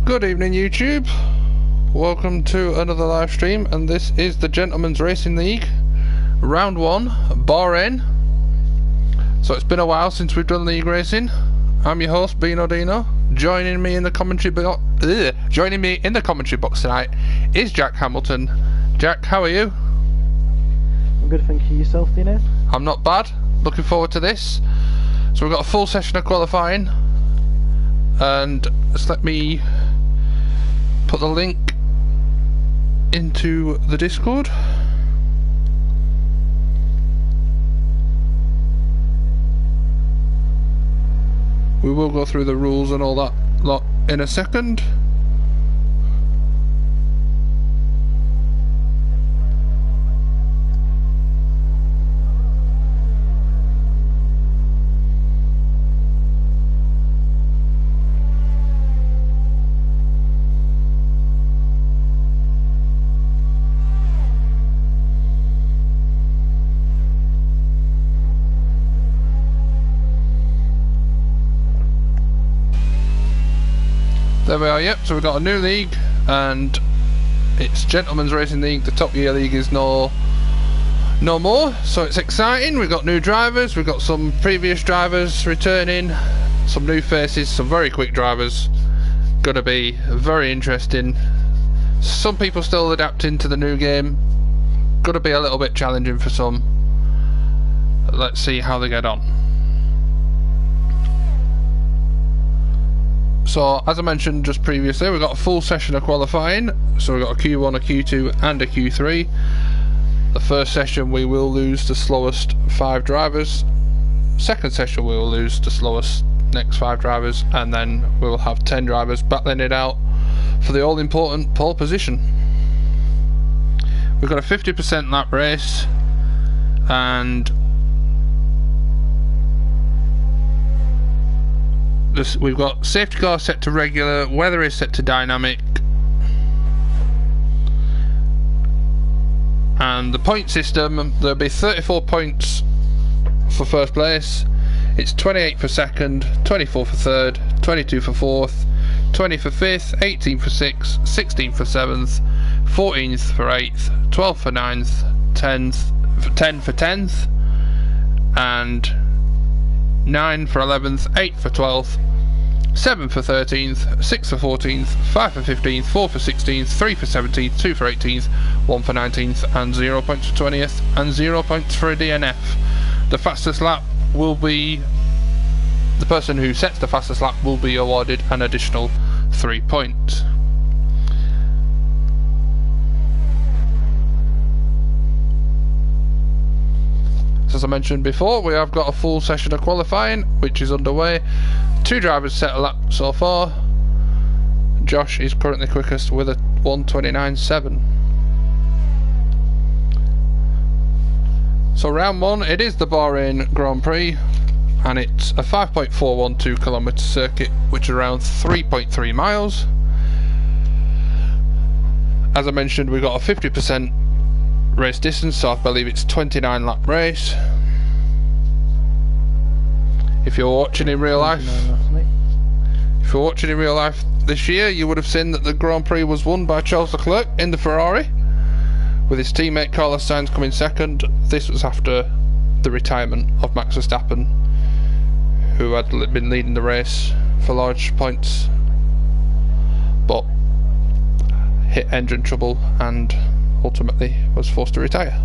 Good evening, YouTube. Welcome to another live stream, and this is the Gentlemen's Racing League Round 1, Bahrain. So it's been a while since we've done league racing. I'm your host, Bino Dino. Joining me in the commentary box tonight is Jack Hamilton. Jack, how are you? I'm good, thank you. Yourself, Dino? I'm not bad. Looking forward to this. So we've got a full session of qualifying, and just let me put the link into the Discord. We will go through the rules and all that lot in a second. There we are, yep, so we've got a new league, and it's Gentlemen's Racing League. The Top Gear League is no more, so it's exciting. We've got new drivers, we've got some previous drivers returning, some new faces, some very quick drivers. Gonna be very interesting. Some people still adapting to the new game. Gonna be a little bit challenging for some. Let's see how they get on. So, as I mentioned just previously, we've got a full session of qualifying. So we've got a Q1, a Q2 and a Q3. The first session we will lose the slowest 5 drivers. Second session we will lose the slowest next 5 drivers. And then we will have 10 drivers battling it out for the all-important pole position. We've got a 50% lap race, and we've got safety car set to regular, weather is set to dynamic, and the point system, there'll be 34 points for first place. It's 28 for second, 24 for third, 22 for fourth, 20 for fifth, 18 for sixth, 16 for seventh, 14th for 8th, 12 for 9th, 10 for 10th, and 9 for 11th, 8 for 12th, 7 for 13th, 6 for 14th, 5 for 15th, 4 for 16th, 3 for 17th, 2 for 18th, 1 for 19th, and 0 points for 20th, and 0 points for a DNF. The fastest lap will be, the person who sets the fastest lap will be awarded an additional 3 points. As I mentioned before, we have got a full session of qualifying which is underway. 2 drivers set a lap so far. Josh is currently quickest with a 1:29.7. So round 1, it is the Bahrain Grand Prix, and it's a 5.412 kilometre circuit, which is around 3.3 miles. As I mentioned, we've got a 50% race distance, so I believe it's 29 lap race. If you're watching in real life, this year, you would have seen that the Grand Prix was won by Charles Leclerc in the Ferrari, with his teammate Carlos Sainz coming second. This was after the retirement of Max Verstappen, who had been leading the race for large points, but hit engine trouble and ultimately was forced to retire.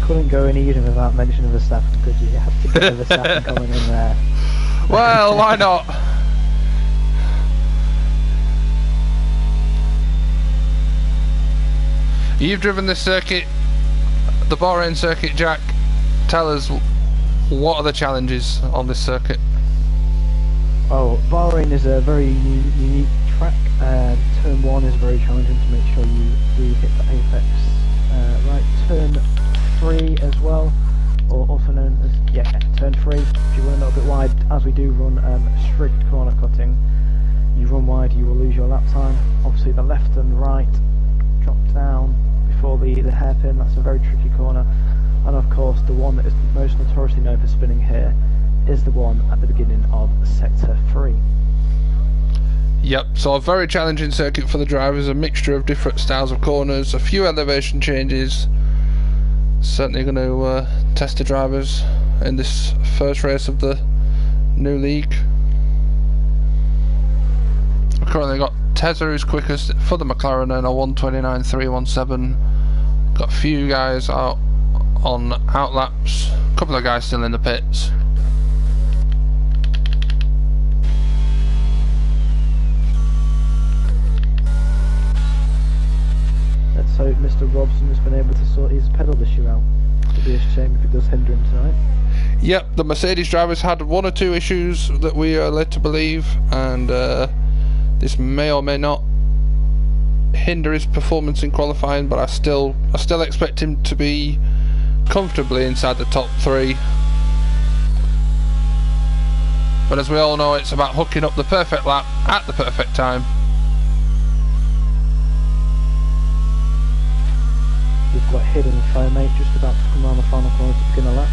Couldn't go any even without mentioning Verstappen, could you? You have to get the Verstappen coming in there. Well, why not? You've driven this circuit, the Bahrain circuit, Jack. Tell us, what are the challenges on this circuit? Oh, Bahrain is a very unique track. Turn 1 is very challenging to make sure you do hit the apex right. Turn 3 as well, or also known as turn 3. If you run a little bit wide, as we do run strict corner cutting, you run wide, you will lose your lap time. Obviously the left and right drop down before the hairpin. That's a very tricky corner. And of course, the one that is most notoriously known for spinning here is the one at the beginning of Sector 3. Yep, so a very challenging circuit for the drivers, a mixture of different styles of corners, a few elevation changes. Certainly going to test the drivers in this first race of the new league. We've currently got Tezza, who's quickest for the McLaren, and a 1:29.317. Got a few guys out on outlaps, a couple of guys still in the pits. Let's hope Mr. Robson has been able to sort his pedal issue out. It'd be a shame if it does hinder him tonight. Yep, the Mercedes drivers had one or two issues that we are led to believe, and this may or may not hinder his performance in qualifying, but I still expect him to be comfortably inside the top 3. But as we all know, it's about hooking up the perfect lap at the perfect time. We've got Hidden Firemate just about to come around the final corner to begin a lap.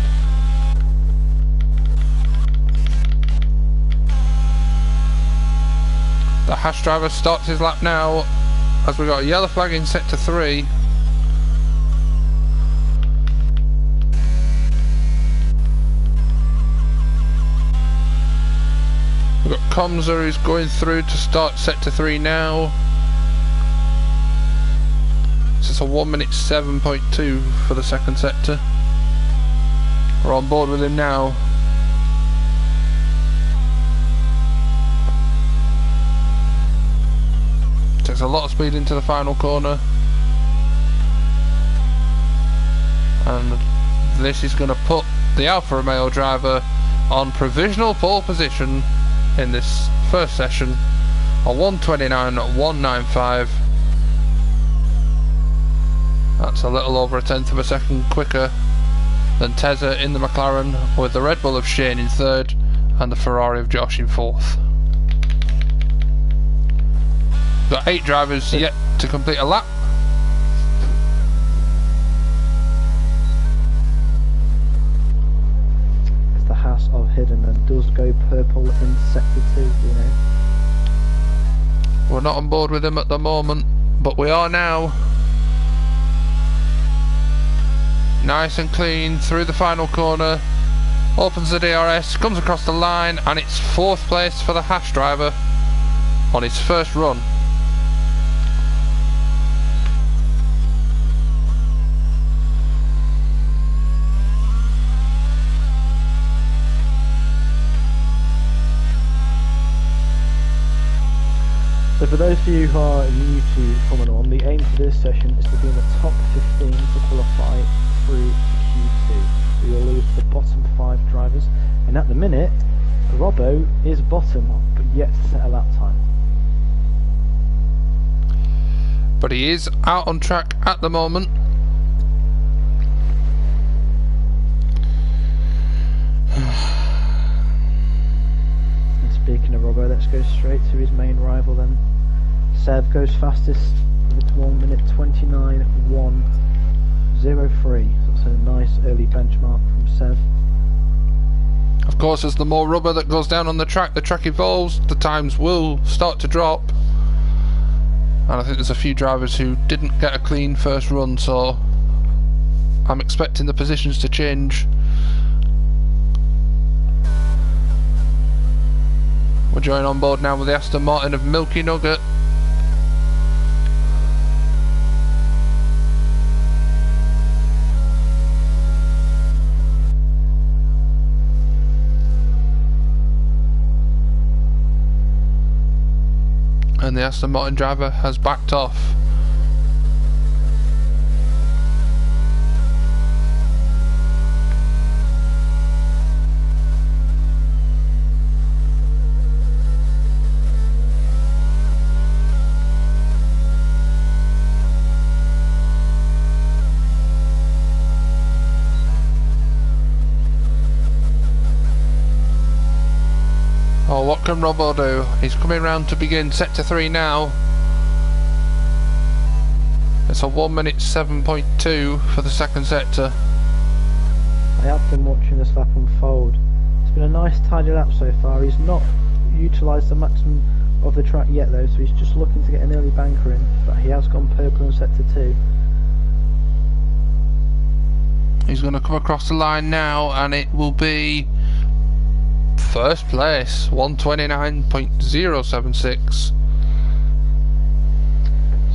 The Haas driver starts his lap now, as we got a yellow flag in Sector 3. We've got Komza, who's going through to start Sector 3 now. It's a 1:07.2 for the second sector. We're on board with him now. Takes a lot of speed into the final corner, and this is going to put the Alfa Romeo driver on provisional pole position in this first session, a 1:29.195. That's a little over a tenth of a second quicker than Tezza in the McLaren, with the Red Bull of Shane in third and the Ferrari of Josh in fourth. Got 8 drivers yet to complete a lap. It's the Haas of Hidden and does go purple in Sector 2, you know. We're not on board with him at the moment, but we are now. Nice and clean through the final corner, opens the DRS, comes across the line, and it's 4th place for the Haas driver on his first run. So for those of you who are new to Formula 1, the aim for this session is to be in the top 15 to qualify through to Q2. So you'll lose the bottom 5 drivers, and at the minute, Robbo is bottom, but yet to set a lap time. But he is out on track at the moment. And speaking of Robbo, let's go straight to his main rival then. Sev goes fastest with 1:29.103. So that's a nice early benchmark from Sev. Of course, as the more rubber that goes down on the track evolves, the times will start to drop. And I think there's a few drivers who didn't get a clean first run, so I'm expecting the positions to change. We're joining on board now with the Aston Martin of Milky Nugget. And the Aston Martin driver has backed off. Oh, what can Robbo do? He's coming round to begin Sector 3 now. It's a 1:07.2 for the second sector. have been watching this lap unfold. It's been a nice tidy lap so far. He's not utilised the maximum of the track yet though, so he's just looking to get an early banker in, but he has gone purple in sector 2. He's going to come across the line now, and it will be first place, 129.076.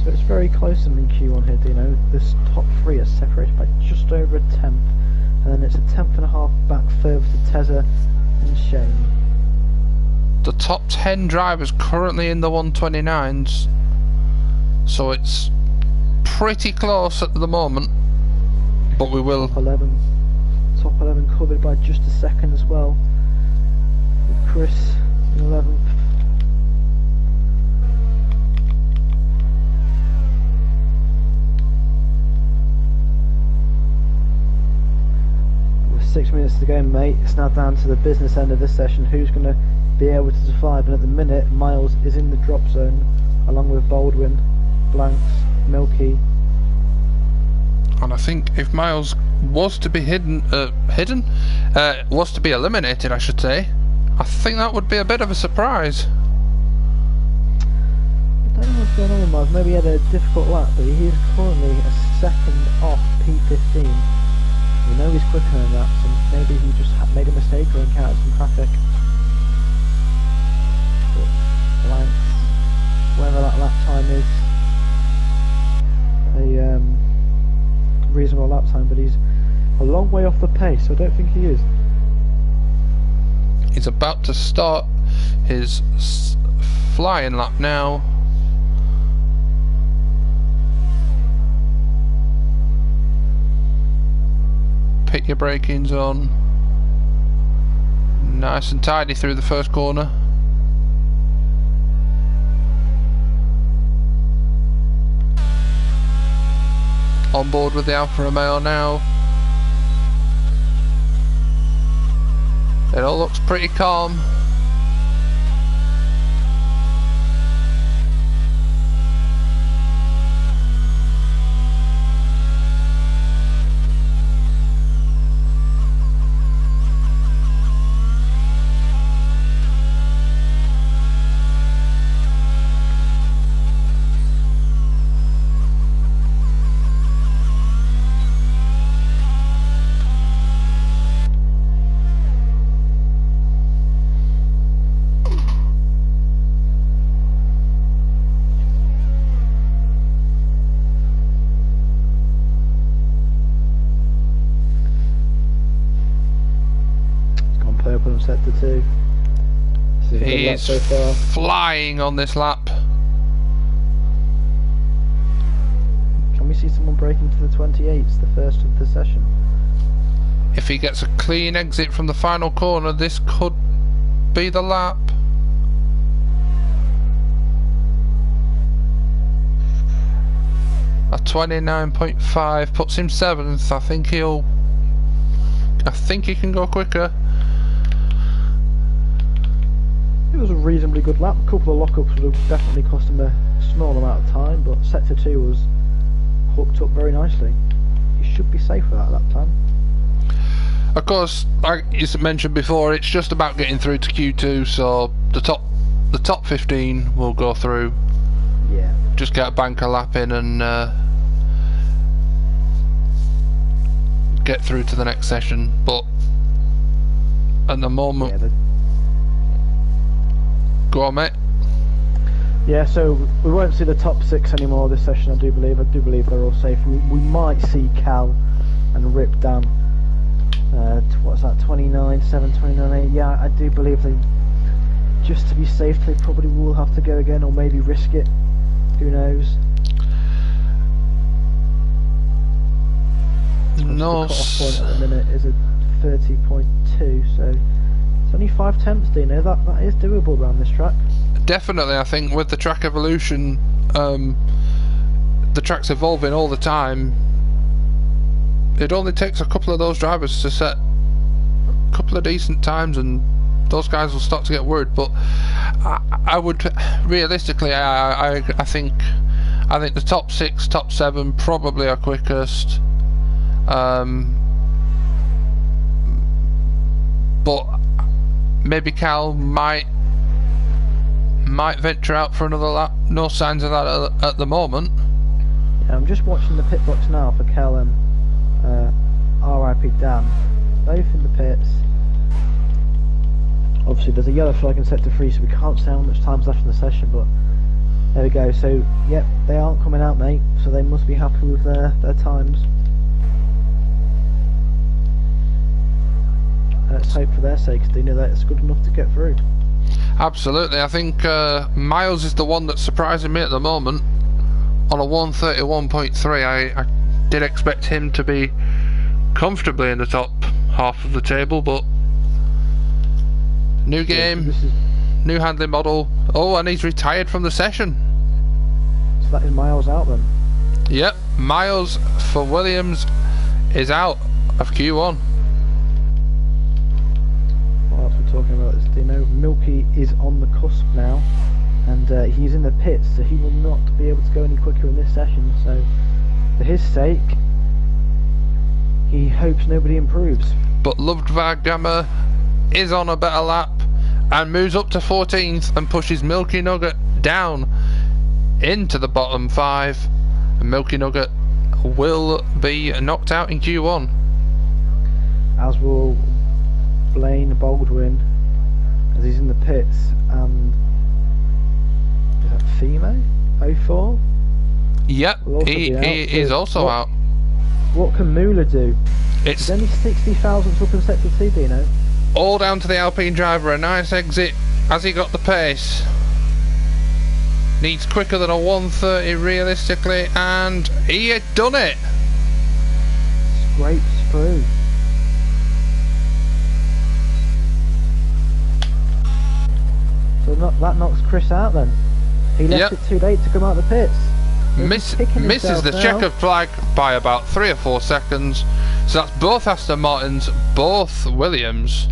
So it's very close in Q1 here, Dino. This top 3 are separated by just over a tenth, and then it's a tenth and a half back further to Tezza and Shane. The top 10 drivers currently in the 129s, so it's pretty close at the moment. But we will. Top 11 covered by just a second as well, with Chris in 11th. With 6 minutes to go, mate, it's now down to the business end of this session. Who's going to be able to survive? And at the minute, Miles is in the drop zone, along with Baldwin, Blanks, Milky. And I think if Miles was to be was to be eliminated, I should say, I think that would be a bit of a surprise. I don't know what's going on with Miles. Maybe he had a difficult lap, but he is currently a second off P15. We know he's quicker than that, so maybe he just made a mistake or encountered some traffic. But Blanks, whatever that lap time is, a reasonable lap time, but he's a long way off the pace, so I don't think he is. He's about to start his flying lap now. Pit your braking zone. Nice and tidy through the first corner. On board with the Alfa Romeo now. It all looks pretty calm. Sector 2. He's so far flying on this lap. Can we see someone breaking to the 28s, the first of the session? If he gets a clean exit from the final corner, this could be the lap. A 29.5 puts him 7th. I think he can go quicker. It was a reasonably good lap. A couple of lockups would have definitely cost him a small amount of time, but sector 2 was hooked up very nicely. He should be safe for that lap time. Of course, like you mentioned before, it's just about getting through to Q2, so the top 15 will go through. Yeah. Just get a banker lap in and get through to the next session. But at the moment, go on, mate. Yeah, so we won't see the top 6 anymore this session. I do believe they're all safe. We might see Cal and Rip down. What's that? 29.7, 29.8. Yeah, I do believe they, just to be safe, they probably will have to go again, or maybe risk it. Who knows? No. The cut-off point at the minute is a 30.2, so it's only 5 tenths, Dino. That is doable around this track. Definitely, I think with the track evolution, the track's evolving all the time. It only takes a couple of those drivers to set a couple of decent times, and those guys will start to get worried. But I would realistically, I think the top 6, top 7 probably are quickest. but maybe Cal might venture out for another lap. No signs of that at the moment. Yeah, I'm just watching the pit box now for Cal and RIP Dan, both in the pits. Obviously there's a yellow flag in sector 3, so we can't say how much time's left in the session, but there we go. So yep, they aren't coming out, mate, so they must be happy with their times. Let's hope for their sakes, Dino, that it's good enough to get through. Absolutely. I think Miles is the one that's surprising me at the moment. On a 131.3, I did expect him to be comfortably in the top half of the table, but new game, new handling model. Oh, and he's retired from the session. So that is Miles out then? Yep, Miles for Williams is out of Q1. What else we're talking about is, Dino, Milky is on the cusp now, and he's in the pits, so he will not be able to go any quicker in this session, so for his sake he hopes nobody improves. But Luftwaghammer is on a better lap and moves up to 14th and pushes Milky Nugget down into the bottom 5, and Milky Nugget will be knocked out in Q1. As will Blaine Baldwin, as he's in the pits, and is that Fimo 04? Yep, he is also out. What can Mula do? It's only 60 thousandths up in sector 2, Dino. All down to the Alpine driver. A nice exit as he got the pace. Needs quicker than a 130 realistically, and he had done it. Scrapes through. So that knocks Chris out then. He left it too late to come out of the pits. Misses the checkered flag by about 3 or 4 seconds. So that's both Aston Martins, both Williams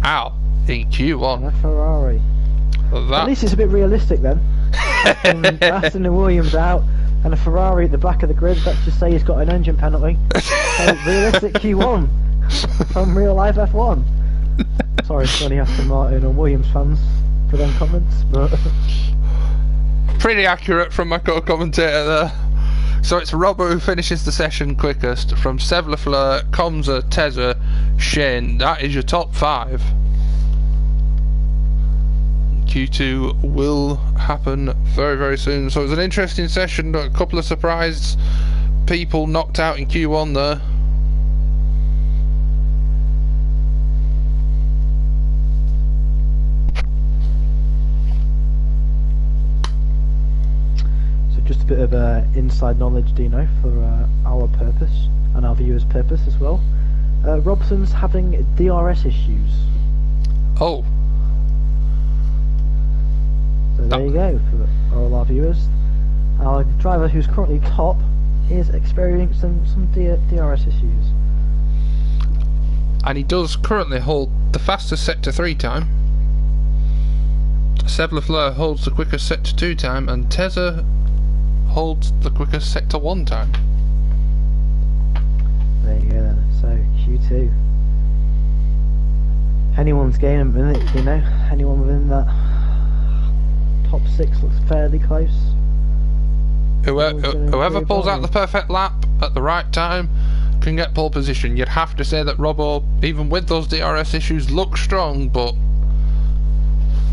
out in Q1. And a Ferrari. At least it's a bit realistic then. Aston and Williams out, and a Ferrari at the back of the grid. Let's just say he's got an engine penalty. So realistic Q1 from real life F1. Sorry to any Aston Martin or Williams fans for them comments, but pretty accurate from my co-commentator there. So it's Robbo who finishes the session quickest from Seb Lafleur, Comza, Tezza, Shane. That is your top 5. Q2 will happen very, very soon. So it was an interesting session. A couple of surprise people knocked out in Q1 there. Just a bit of inside knowledge, Dino, for our purpose and our viewers' purpose as well. Robson's having DRS issues. Oh. So there you go for all our viewers. Our driver, who's currently top, is experiencing some DRS issues. And he does currently hold the fastest sector 3 time. Seb Lafleur holds the quickest sector 2 time, and Tezza holds the quickest sector 1 time. There you go then. So Q2. Anyone's game in a minute, you know. Anyone within that top 6 looks fairly close. Whoever pulls out the perfect lap at the right time can get pole position. You'd have to say that Robbo, even with those DRS issues, looks strong, but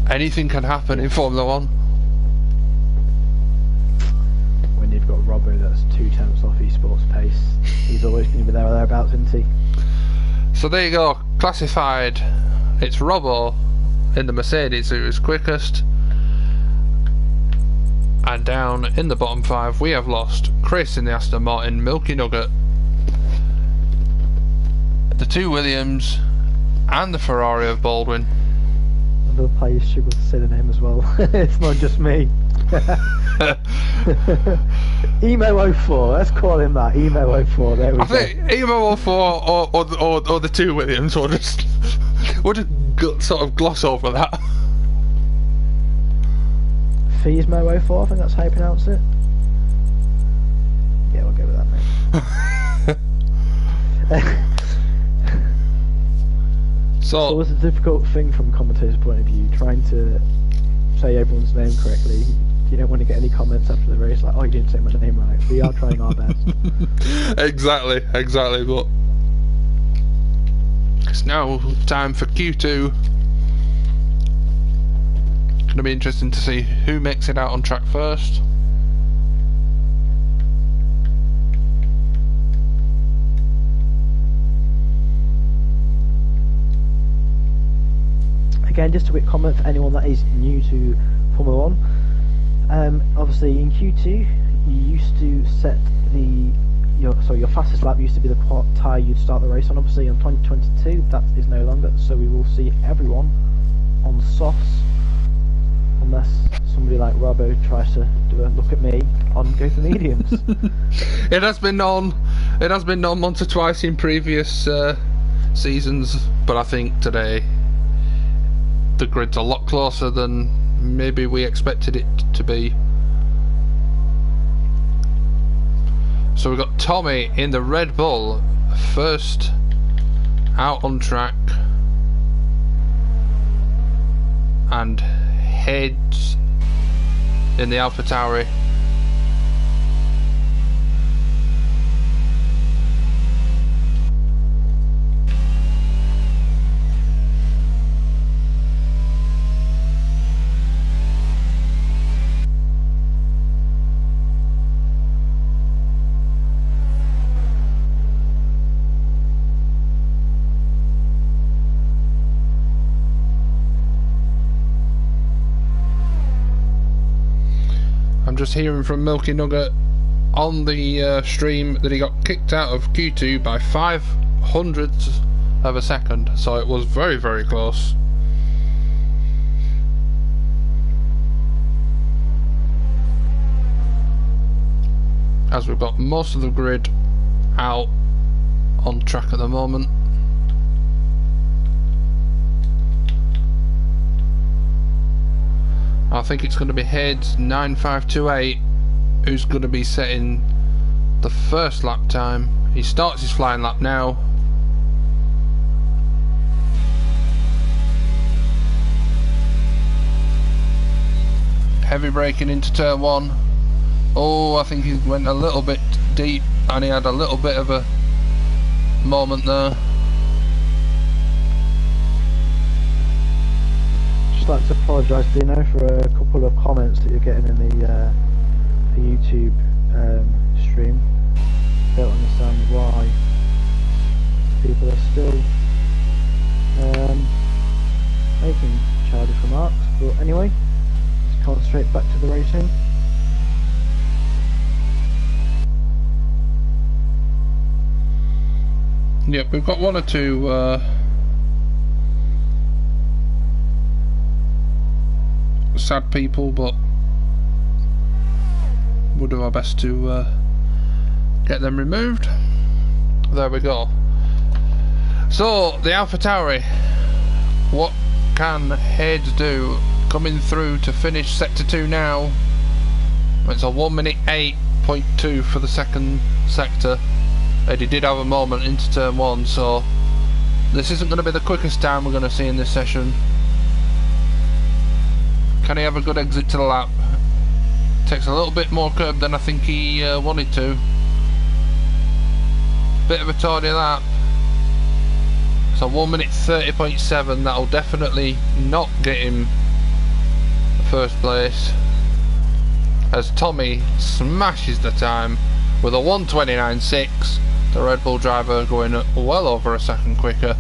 anything can happen in Formula 1. When you've got Robbo that's 2 tenths off esports pace, he's always going to be there or thereabouts, isn't he? So there you go, classified. It's Robbo in the Mercedes who is quickest. And down in the bottom 5 we have lost Chris in the Aston Martin, Milky Nugget, the 2 Williams, and the Ferrari of Baldwin. Other players struggle to say the name as well. It's not just me. Emo04, let's call him that. Emo04, there we go. I think Emo04 or the 2 Williams will just sort of gloss over that. Fiesmo04, I think that's how you pronounce it. Yeah, we'll go with that, mate. So it's a difficult thing from commentator's point of view, trying to say everyone's name correctly. You don't want to get any comments after the race like, oh, you didn't say my name right. We are trying our best. Exactly, but it's now time for Q2. Gonna be interesting to see who makes it out on track first. Again, just a quick comment for anyone that is new to Formula 1. Obviously in Q2 you used to set your fastest lap used to be the tyre you'd start the race on. Obviously in 2022 that is no longer, so we will see everyone on softs unless somebody like Robbo tries to do a look at me on go for mediums. It has been on once or twice in previous seasons, but I think today the grid's a lot closer than maybe we expected it to be. So we've got Tommy in the Red Bull, first out on track, and Heads in the AlphaTauri. I'm just hearing from Milky Nugget on the stream that he got kicked out of Q2 by 0.05 of a second, so it was very, very close. As we've got most of the grid out on track at the moment. I think it's going to be Heads 9528 who's going to be setting the first lap time. He starts his flying lap now. Heavy braking into turn 1. Oh, I think he went a little bit deep and he had a little bit of a moment there. I'd like to apologise, Dino, for a couple of comments that you're getting in the YouTube stream. Don't understand why people are still making childish remarks, but anyway, let's concentrate back to the racing. Yep, we've got one or two sad people, but we'll do our best to get them removed. There we go. So the AlphaTauri, what can Heads do? Coming through to finish sector 2 now. It's a 1:08.2 for the second sector, and he did have a moment into turn 1, so this isn't going to be the quickest time we're going to see in this session. Can he have a good exit to the lap? Takes a little bit more curb than I think he wanted to. Bit of a tardy lap. So 1:30.7, that'll definitely not get him first place, as Tommy smashes the time with a 1:29.6. The Red Bull driver going well over a second quicker.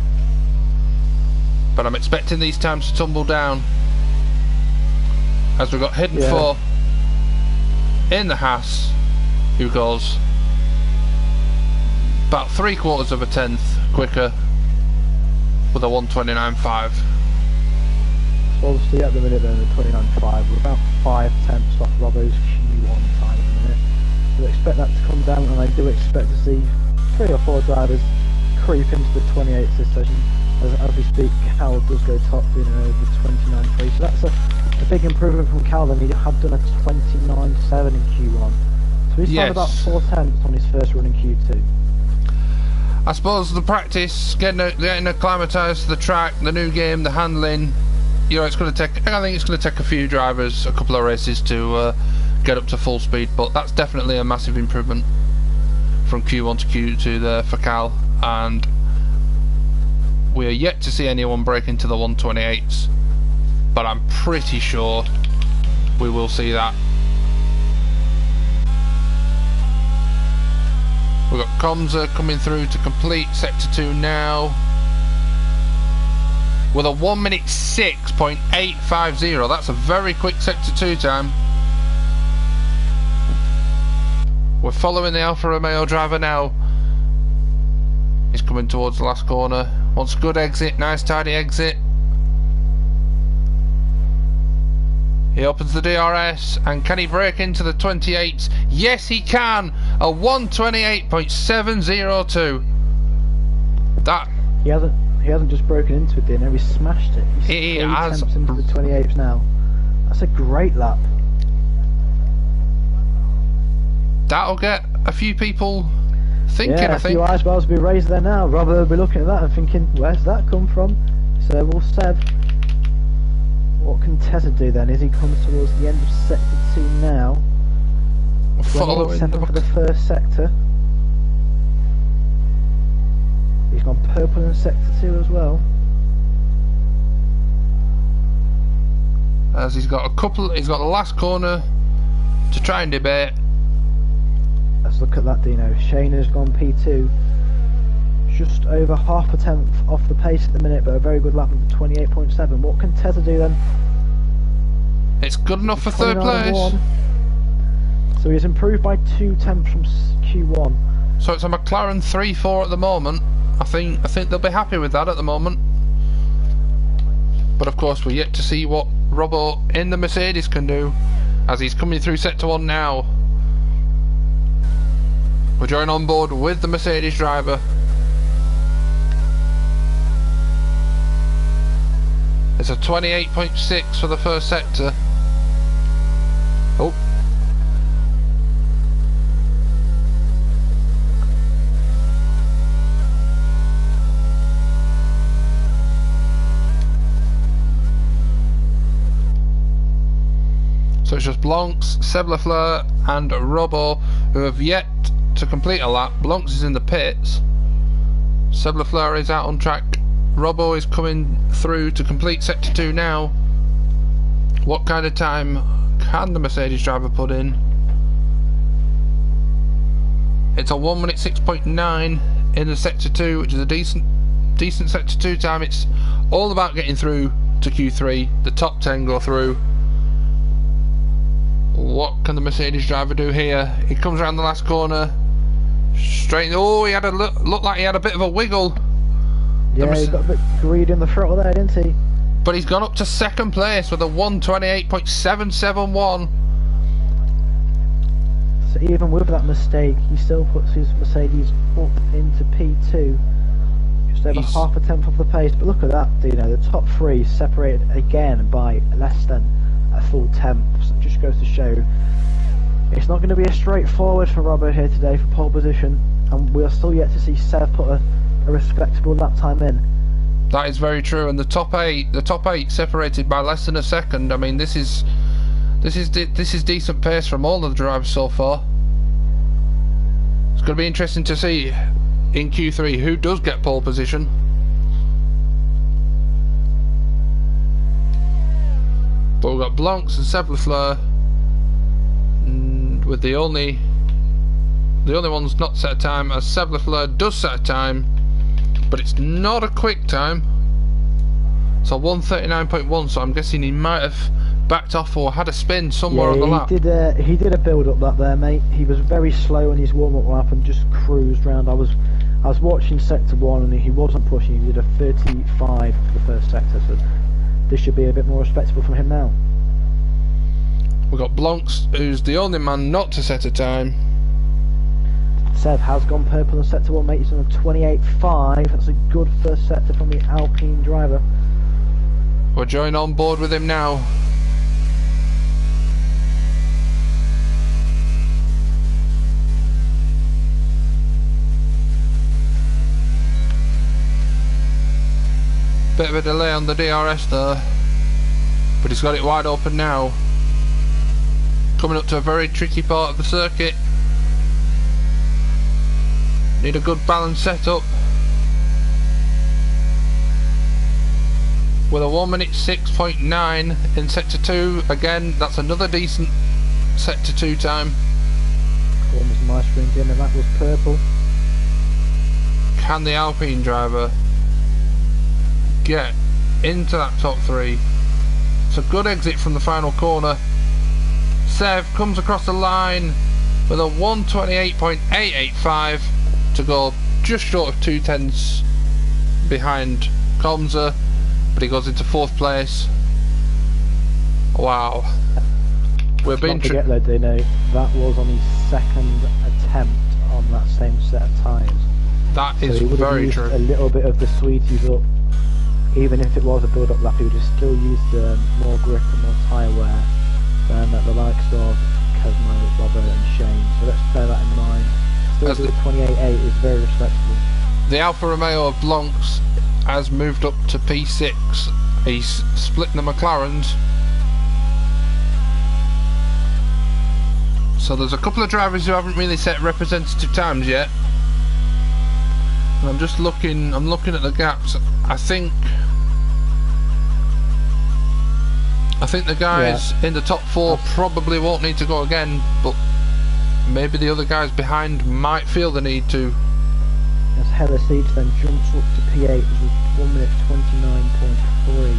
But I'm expecting these times to tumble down, as we've got Hidden 4 in the Haas, who goes about 3/4 of a tenth quicker with a 1:29.5. So obviously at the minute then, the 29.5, we're about 5 tenths off Robbo's Q1 time at the minute. So I expect that to come down, and I do expect to see 3 or 4 drivers creep into the 28th this session. As we speak, Cal does go top, doing over 29.3, so that's a big improvement from Cal. Then he had done a 29.7 in Q1, so he's found about 4 tenths on his first run in Q2. I suppose the practice, getting acclimatised to the track, the new game, the handling, you know, it's going to take, I think it's going to take a few drivers, a couple of races to get up to full speed, but that's definitely a massive improvement from Q1 to Q2 there for Cal, and we are yet to see anyone break into the 128s, but I'm pretty sure we will see that. We've got Comza coming through to complete Sector 2 now with a 1 minute 6.850. That's a very quick Sector 2 time. We're following the Alfa Romeo driver now. He's coming towards the last corner. Wants a good exit, nice tidy exit. He opens the DRS, and can he break into the 28s? Yes, he can! A 128.702. That... He hasn't just broken into it, Dino. He smashed it. He's 3 attempts into the 28s now. That's a great lap. That'll get a few people thinking, yeah, I think. a few eyebrows will be raised there now. Robert will be looking at that and thinking, where's that come from? So will Seb. What can Tessa do then? As he comes towards the end of Sector 2 now. Following for the first sector. He's gone purple in Sector 2 as well. As he's got the last corner to try and debate. Let's look at that, Dino. Shane has gone P2. Just over half a tenth off the pace at the minute, but a very good lap of 28.7. What can Tessa do then? It's good enough for third place. So he's improved by 2 tenths from Q1. So it's a McLaren 3-4 at the moment. I think they'll be happy with that at the moment. But of course we're yet to see what Robbo in the Mercedes can do as he's coming through Sector 1 now. We're joining on board with the Mercedes driver. It's a 28.6 for the first sector. Oh. So it's just Blancs, Seb Lafleur and Robbo who have yet to complete a lap. Blancs is in the pits. Seb Lafleur is out on track. Robbo is coming through to complete Sector 2 now. What kind of time can the Mercedes driver put in? It's a 1 minute 6.9 in the Sector 2, which is a decent Sector 2 time. It's all about getting through to Q3. The top 10 go through. What can the Mercedes driver do here? He comes around the last corner. Straight. Oh, he had looked like he had a bit of a wiggle. Yeah, he got a bit greedy in the throttle there, didn't he? But he's gone up to second place with a 128.771. So even with that mistake, he still puts his Mercedes up into P2. Just over half a tenth off the pace. But look at that, Dino. The top 3 separated again by less than a full tenth. So it just goes to show it's not going to be a straightforward for Robbo here today for pole position. And we're still yet to see Seb put a respectable lap time in. That is very true, and the top eight separated by less than a second. I mean, this is decent pace from all of the drivers so far. It's going to be interesting to see in Q3 who does get pole position. But we've got Blancs and Seb Lafleur, with the only ones not set a time, as Seb Lafleur does set a time. But it's not a quick time. It's a 1:39.1, so I'm guessing he might have backed off or had a spin somewhere on the lap. He did a build up that there, mate. He was very slow in his warm up lap and just cruised round. I was watching Sector 1 and he wasn't pushing. He did a 35 for the first sector, so this should be a bit more respectable from him now. We've got Blancs, who's the only man not to set a time. Seb has gone purple in Sector 1, mate. He's on a 28.5. That's a good first sector from the Alpine driver. We're joining on board with him now. Bit of a delay on the DRS there, but he's got it wide open now. Coming up to a very tricky part of the circuit. Need a good balanced setup. With a 1 minute 6.9 in sector 2, again that's another decent sector 2 time. Almost my screen dim, and that was purple. Can the Alpine driver get into that top 3? It's a good exit from the final corner. Sev comes across the line with a 128.885 to go just short of 2/10 behind Komza, but he goes into 4th place. Wow. We're being Don't forget though, Dino, that was on his 2nd attempt on that same set of tyres. That so is he would have very used true. a little bit of the sweeties up. Even if it was a build-up lap, he would have still used more grip and more tyre wear than the likes of Cosmo, Robert and Shane. So let's bear that in mind. Still do 28.8 is very respectable. The Alfa Romeo of Blancs has moved up to P6. He's split the McLarens. So there's a couple of drivers who haven't really set representative times yet. And I'm just looking, I'm looking at the gaps. I think the guys in the top 4 probably won't need to go again, but maybe the other guys behind might feel the need to. As Hella Siege then jumps up to P8 with 1 minute 29.3.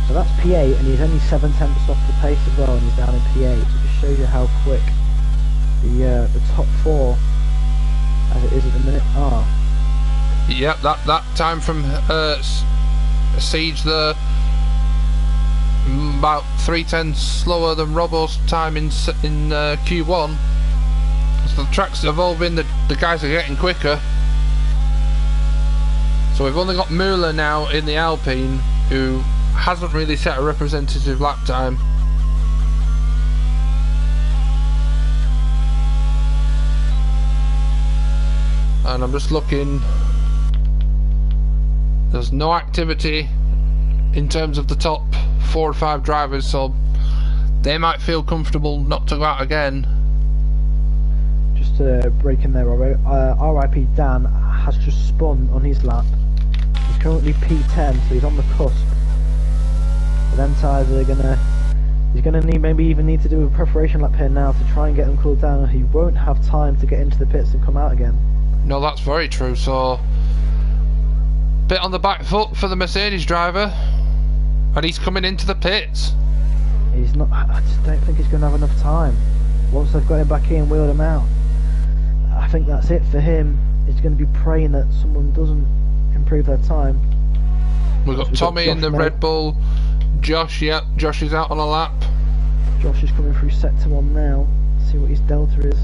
So that's P8, and he's only 7/10 off the pace as well, and he's down in P8. So it just shows you how quick the top 4, as it is at the minute, are. Yep, that time from Siege there, about 3/10 slower than Robbo's time in Q1. So the track's evolving, the guys are getting quicker. So we've only got Müller now in the Alpine, who hasn't really set a representative lap time. And I'm just looking, there's no activity in terms of the top 4 or 5 drivers, so they might feel comfortable not to go out again. Just to break in there, Robbo, RIP Dan has just spun on his lap. He's currently P10, so he's on the cusp. But them tyres are he's gonna need to do a preparation lap here now to try and get them cooled down, and he won't have time to get into the pits and come out again. No, that's very true. So, bit on the back foot for the Mercedes driver, and he's coming into the pits. He's not. I just don't think he's going to have enough time. Once they've got him back in and wheeled him out, I think that's it for him. He's going to be praying that someone doesn't improve their time. We've got Tommy in the Red Bull. Josh, yep, Josh is out on a lap. Josh is coming through sector 1 now. See what his delta is.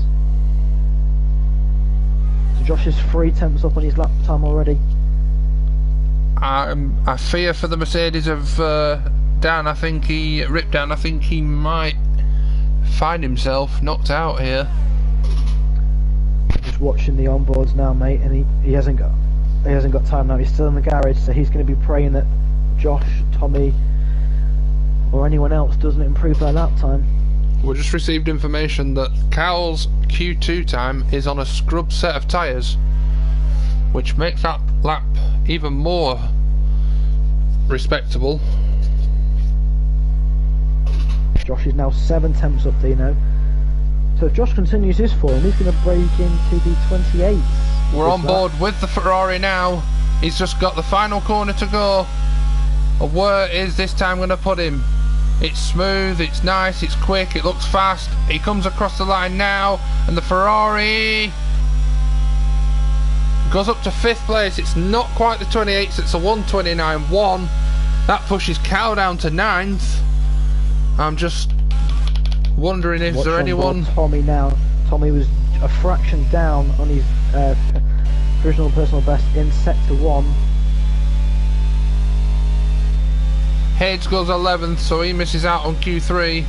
So Josh is 3/10 up on his lap time already. I fear for the Mercedes of Dan. I think he might find himself knocked out here. Just watching the onboards now, mate, and he hasn't got time now. He's still in the garage, so he's going to be praying that Josh, Tommy, or anyone else doesn't improve their lap time. We just received information that Cowell's Q2 time is on a scrub set of tyres, which makes that lap even more respectable. Josh is now 7/10 up, Dino. So if Josh continues his form, he's going to break into the 28th. We're on board with the Ferrari now. He's just got the final corner to go. Where is this time going to put him? It's smooth, it's nice, it's quick, it looks fast. He comes across the line now, and the Ferrari goes up to 5th place. It's not quite the 28th, it's a 129.1. That pushes Cal down to 9th. I'm just wondering if there anyone. Tommy now. Tommy was a fraction down on his original personal best in sector 1. Hades goes 11th, so he misses out on Q3.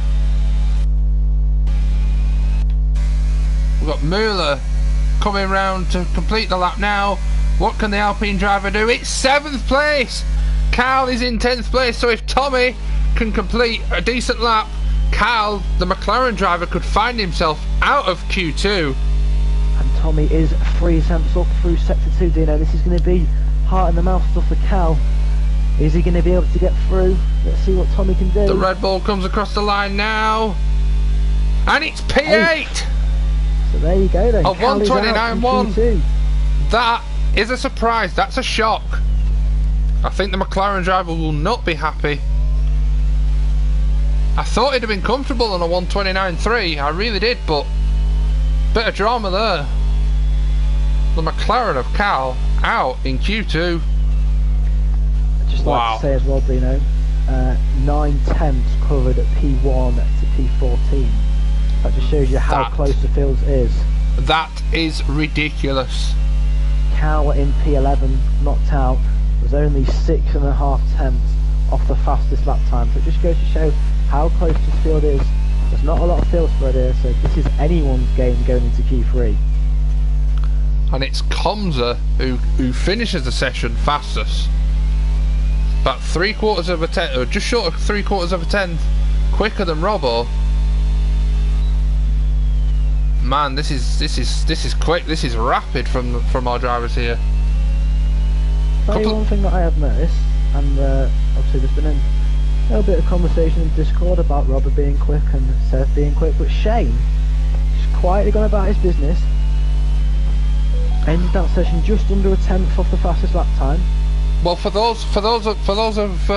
We've got Müller coming round to complete the lap now. What can the Alpine driver do? It's 7th place! Cal is in 10th place, so if Tommy can complete a decent lap, Cal, the McLaren driver, could find himself out of Q2. And Tommy is 3 cents up through sector 2, Dino. This is going to be heart in the mouth stuff for Cal. Is he going to be able to get through? Let's see what Tommy can do. The Red Bull comes across the line now. And it's P8! So there you go then. A 129.1. That is a surprise. That's a shock. I think the McLaren driver will not be happy. I thought he'd have been comfortable on a 129.3. I really did, but bit of drama there. The McLaren of Cal out in Q2. I'd just like to say as well, Dino, 9 tenths covered at P1 to P14. That just shows you how close the field is. That is ridiculous. Cal in P11, knocked out, was only 6.5 tenths off the fastest lap time. So it just goes to show how close this field is. There's not a lot of field spread here, so this is anyone's game going into Q3. And it's Komza who finishes the session fastest. About 3/4 of a tenth, or just short of 3/4 of a tenth, quicker than Robbo. Man, this is quick. This is rapid from our drivers here. Tell you one thing that I have noticed, and obviously there's been a little bit of conversation in Discord about Robert being quick and Seth being quick, but Shane just quietly gone about his business. Ended that session just under a tenth off the fastest lap time. Well, for those of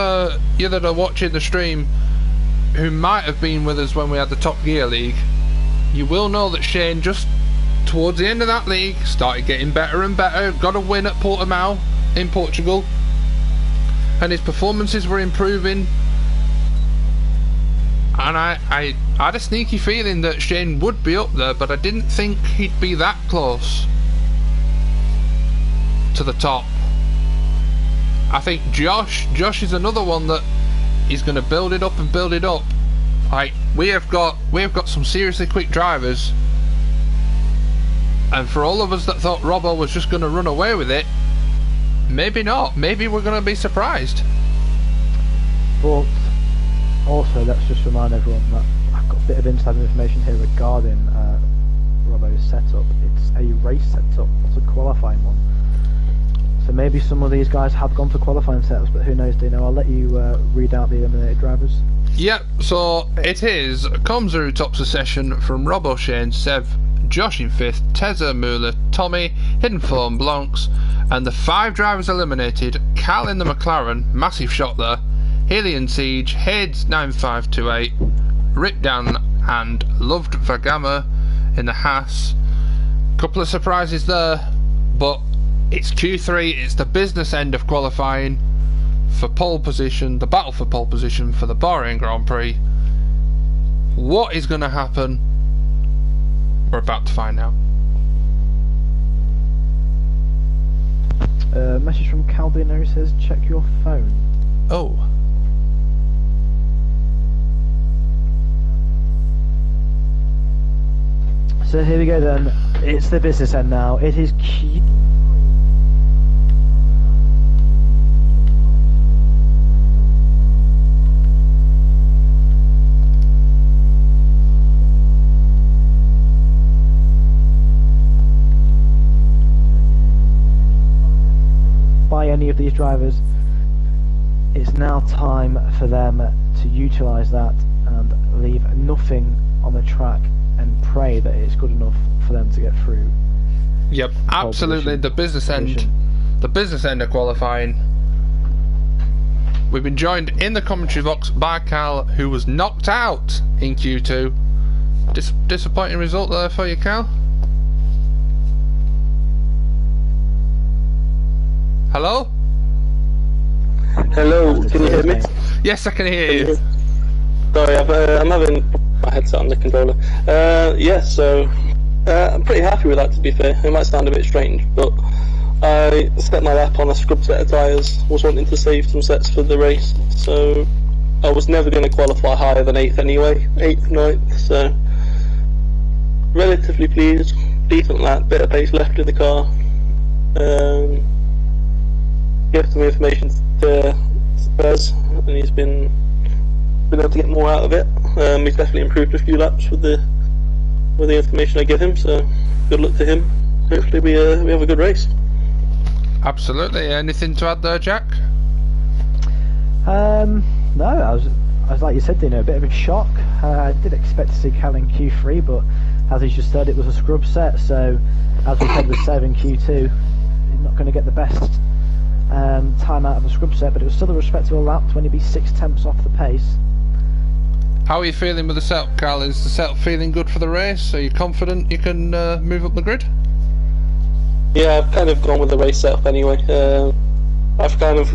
you that are watching the stream who might have been with us when we had the Top Gear League, you will know that Shane, just towards the end of that league, started getting better and better. Got a win at Portimao in Portugal, and his performances were improving. And I had a sneaky feeling that Shane would be up there, but I didn't think he'd be that close to the top. I think Josh is another one that is going to build it up and build it up. Like, we have got some seriously quick drivers, and for all of us that thought Robbo was just going to run away with it, maybe not. Maybe we're going to be surprised. But also, let's just remind everyone that I've got a bit of inside information here regarding Robbo's setup. It's a race setup, not a qualifying one. So maybe some of these guys have gone for qualifying setups, but who knows, Dino? I'll let you read out the eliminated drivers. Yep, so it is Komza who tops the session from Robbo, Shane, Sev, Josh in 5th, Tezza, Muller, Tommy, Hidden Form, Blancs, and the 5 drivers eliminated: Cal in the McLaren, massive shot there, Hillian Siege, Heads 9528, Rip Down and Loved Vagama in the Haas. Couple of surprises there, but it's Q3, it's the business end of qualifying for pole position, the battle for pole position for the Bahrain Grand Prix. What is going to happen? We're about to find out. Message from Caldino says, check your phone. Oh. So here we go then. It's the business end now. It is by any of these drivers. It's now time for them to utilise that and leave nothing on the track and pray that it's good enough for them to get through. Yep, absolutely. The business end of qualifying. We've been joined in the commentary box by Cal, who was knocked out in Q2. Disappointing result there for you, Cal. Hello? Hello, can you hear me? Yes, I can hear you. Sorry, I'm having my headset on the controller. So I'm pretty happy with that, to be fair. It might sound a bit strange, but I set my lap on a scrub set of tyres, was wanting to save some sets for the race, so I was never going to qualify higher than 8th anyway, 8th, 9th, so relatively pleased. Decent lap, bit of pace left in the car. Give some information to Prix, and he's been able to get more out of it. He's definitely improved a few laps with the information I give him. So good luck to him. Hopefully we have a good race. Absolutely. Anything to add there, Jack? No, I was like you said, Dino, a bit of a shock. I did expect to see Cal in Q3, but as he just said, it was a scrub set. So as we said with Sev in Q2, he's not going to get the best time out of a scrub set, but it was still a respectable lap to only be 6/10 off the pace. How are you feeling with the setup, Carl? Is the setup feeling good for the race? Are you confident you can move up the grid? Yeah, I've kind of gone with the race setup anyway. I've kind of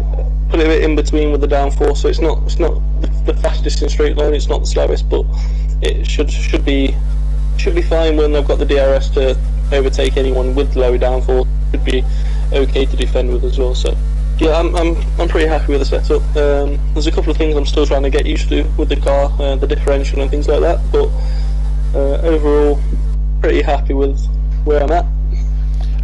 put it a bit in between with the downforce, so it's not the fastest in straight line, it's not the slowest, but it should be fine when I've got the DRS to overtake anyone with low downforce. Should be okay to defend with as well. So yeah, I'm pretty happy with the setup. There's a couple of things I'm still trying to get used to with the car, the differential and things like that, but overall pretty happy with where I'm at.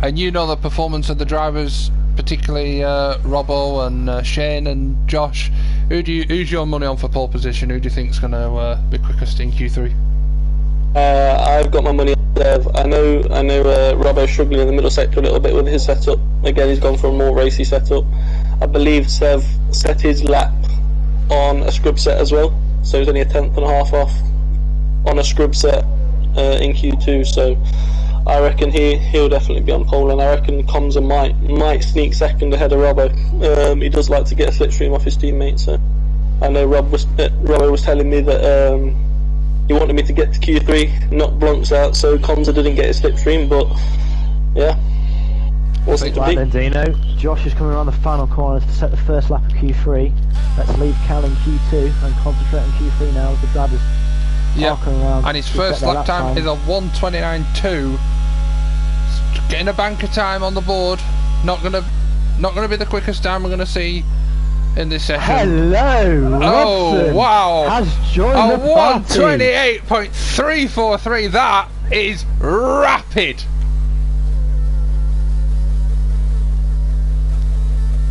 And you know the performance of the drivers, particularly Robbo and Shane and Josh. Who's your money on for pole position? Who do you think is going to be quickest in Q3? I've got my money on Sev. I know Robbo's struggling in the middle sector a little bit with his setup. Again, he's gone for a more racy setup. I believe Sev set his lap on a scrub set as well, so he's only a 10.5 off on a scrub set in Q2. So I reckon he'll definitely be on pole, and I reckon Comza might sneak second ahead of Robbo. He does like to get a slipstream off his teammates. So I know Robbo was telling me that he wanted me to get to Q3, knock Blancs out, so Comza didn't get his slipstream. But yeah, wasn't to Right be. then, Dino. Josh is coming around the final corner to set the first lap of Q3. Let's leave Cal in Q2 and concentrate on Q3 now as the drivers parking around. And his to first set their lap time is a 1:29.2. Getting a banker time on the board. Not gonna be the quickest time we're gonna see in this session. Hello, Oh Robson wow! has joined A the party. 1:28.343. That is rapid.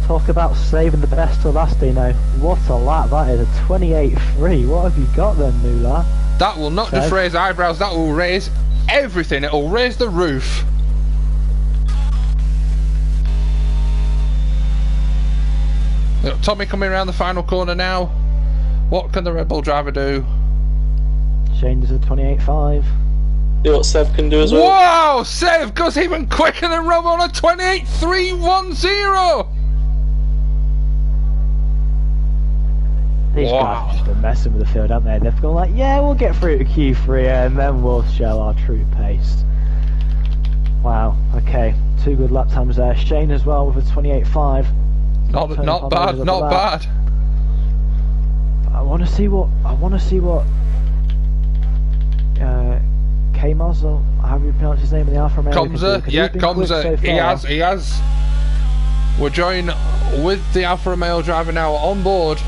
Talk about saving the best till last, Dino. What a lap that is, a 28.3. What have you got then, Nula? That will not just raise eyebrows. That will raise everything. It will raise the roof. Look, Tommy coming around the final corner now. What can the Red Bull driver do? Shane does a 28.5. See what Sev can do as well. Wow! Sev goes even quicker than Rob on a 28.310. These Wow. guys have just been messing with the field, haven't they? They've gone like, yeah, we'll get through to Q3 and then we'll show our true pace. Wow, okay. 2 good lap times there. Shane as well with a 28.5. Not bad, not bad. I want to see what Kamos, or however you pronounce his name in the Alfa Romeo. Comza, yeah, Comza. He has. We're joined with the Alfa Romeo driver now on board.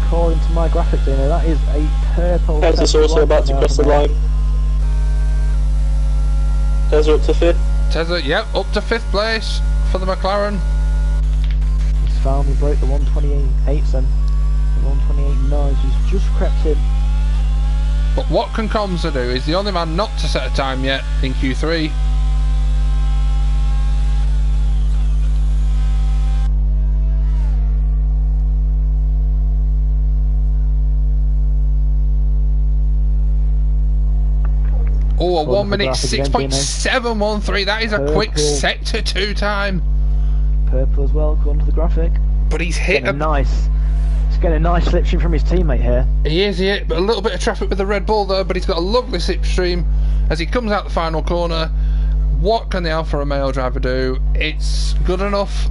According to my graphic, Dino, that is a purple. Tesla's also about to cross the line. Tesla up to 5th. Tesla, yep, up to 5th place for the McLaren. He's finally broke the 128.8 then. The 128.9, so he's just crept in. But what can Comza do? He's the only man not to set a time yet in Q3. Oh, a 1 minute 6.713. That is a quick sector 2 time. Purple as well, according to the graphic. But he's hit He's getting a nice slipstream from his teammate here. He is, but a little bit of traffic with the Red Bull though, but he's got a lovely slipstream as he comes out the final corner. What can the Alfa Romeo driver do? It's good enough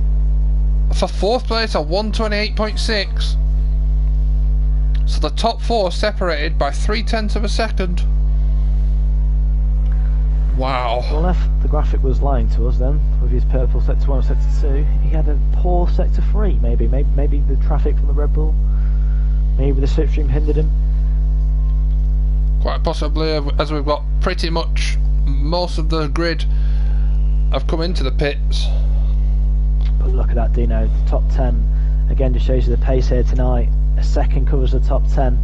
for 4th place, a 1:28.6. So the top 4 separated by 0.3 of a second. Wow. Well, if the graphic was lying to us then, with his purple sector 1 or sector 2, he had a poor sector 3 maybe. Maybe the traffic from the Red Bull, maybe the slipstream hindered him. Quite possibly, as we've got pretty much most of the grid have come into the pits. But look at that, Dino, the top 10 Again, just shows you the pace here tonight. A second covers the top 10,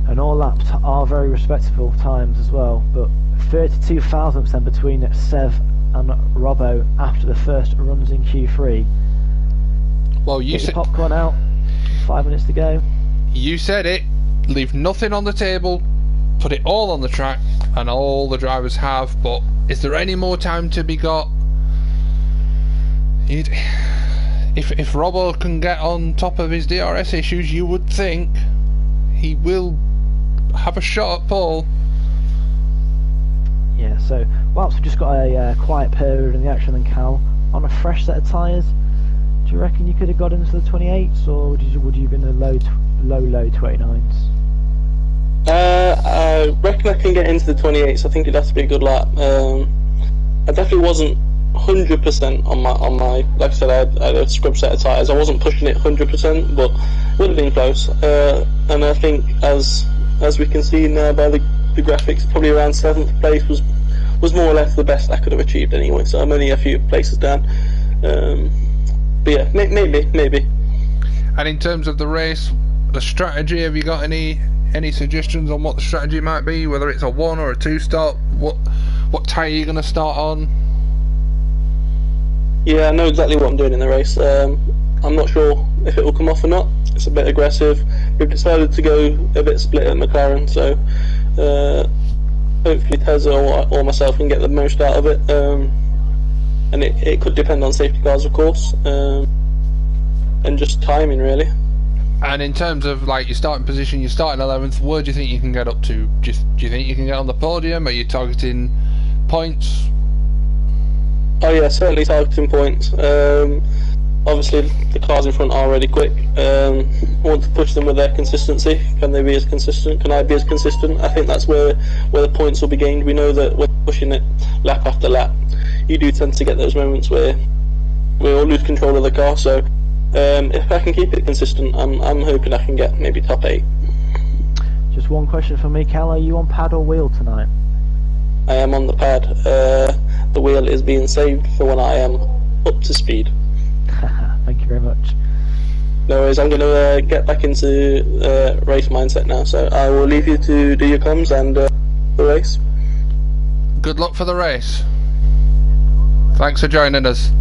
and all laps are very respectable times as well. But 32 thousandths then between Sev and Robbo after the first runs in Q3. Well, you Get your said popcorn out. 5 minutes to go. you said it. Leave nothing on the table. Put it all on the track, and all the drivers have. But is there any more time to be got? If Robbo can get on top of his DRS issues, you would think he will have a shot at pole. Yeah, so whilst we've just got a quiet period in the action, then Cal, on a fresh set of tyres, do you reckon you could have got into the 28s, or would you have been the low 29s? I reckon I can get into the 28s. I think it'd have to be a good lap. I definitely wasn't 100% on my. Like I said, I had a scrub set of tyres. I wasn't pushing it 100%, but it would have been close. And I think as we can see now by the graphics, probably around 7th place was more or less the best I could have achieved anyway. So I'm only a few places down. But yeah, maybe. And in terms of the race, the strategy, have you got any suggestions on what the strategy might be? Whether it's a 1 or a 2 stop, what tyre are you going to start on? Yeah, I know exactly what I'm doing in the race. I'm not sure if it will come off or not. It's a bit aggressive. We've decided to go a bit split at McLaren, so hopefully Tezza or myself can get the most out of it. And it could depend on safety cars, of course, and just timing, really. And in terms of like your starting position, you're starting 11th. Where do you think you can get up to? Do you think you can get on the podium? Are you targeting points? Oh yeah, certainly targeting points. Obviously, the cars in front are really quick. I want to push them with their consistency. Can they be as consistent? Can I be as consistent? I think that's where the points will be gained. We know that when pushing it lap after lap, you do tend to get those moments where we all lose control of the car. So if I can keep it consistent, I'm hoping I can get maybe top 8. Just one question for me, Cal. Are you on pad or wheel tonight? I am on the pad. The wheel is being saved for when I am up to speed. Thank you very much. No worries, I'm going to get back into race mindset now, so I will leave you to do your comms and the race. Good luck for the race. Thanks for joining us.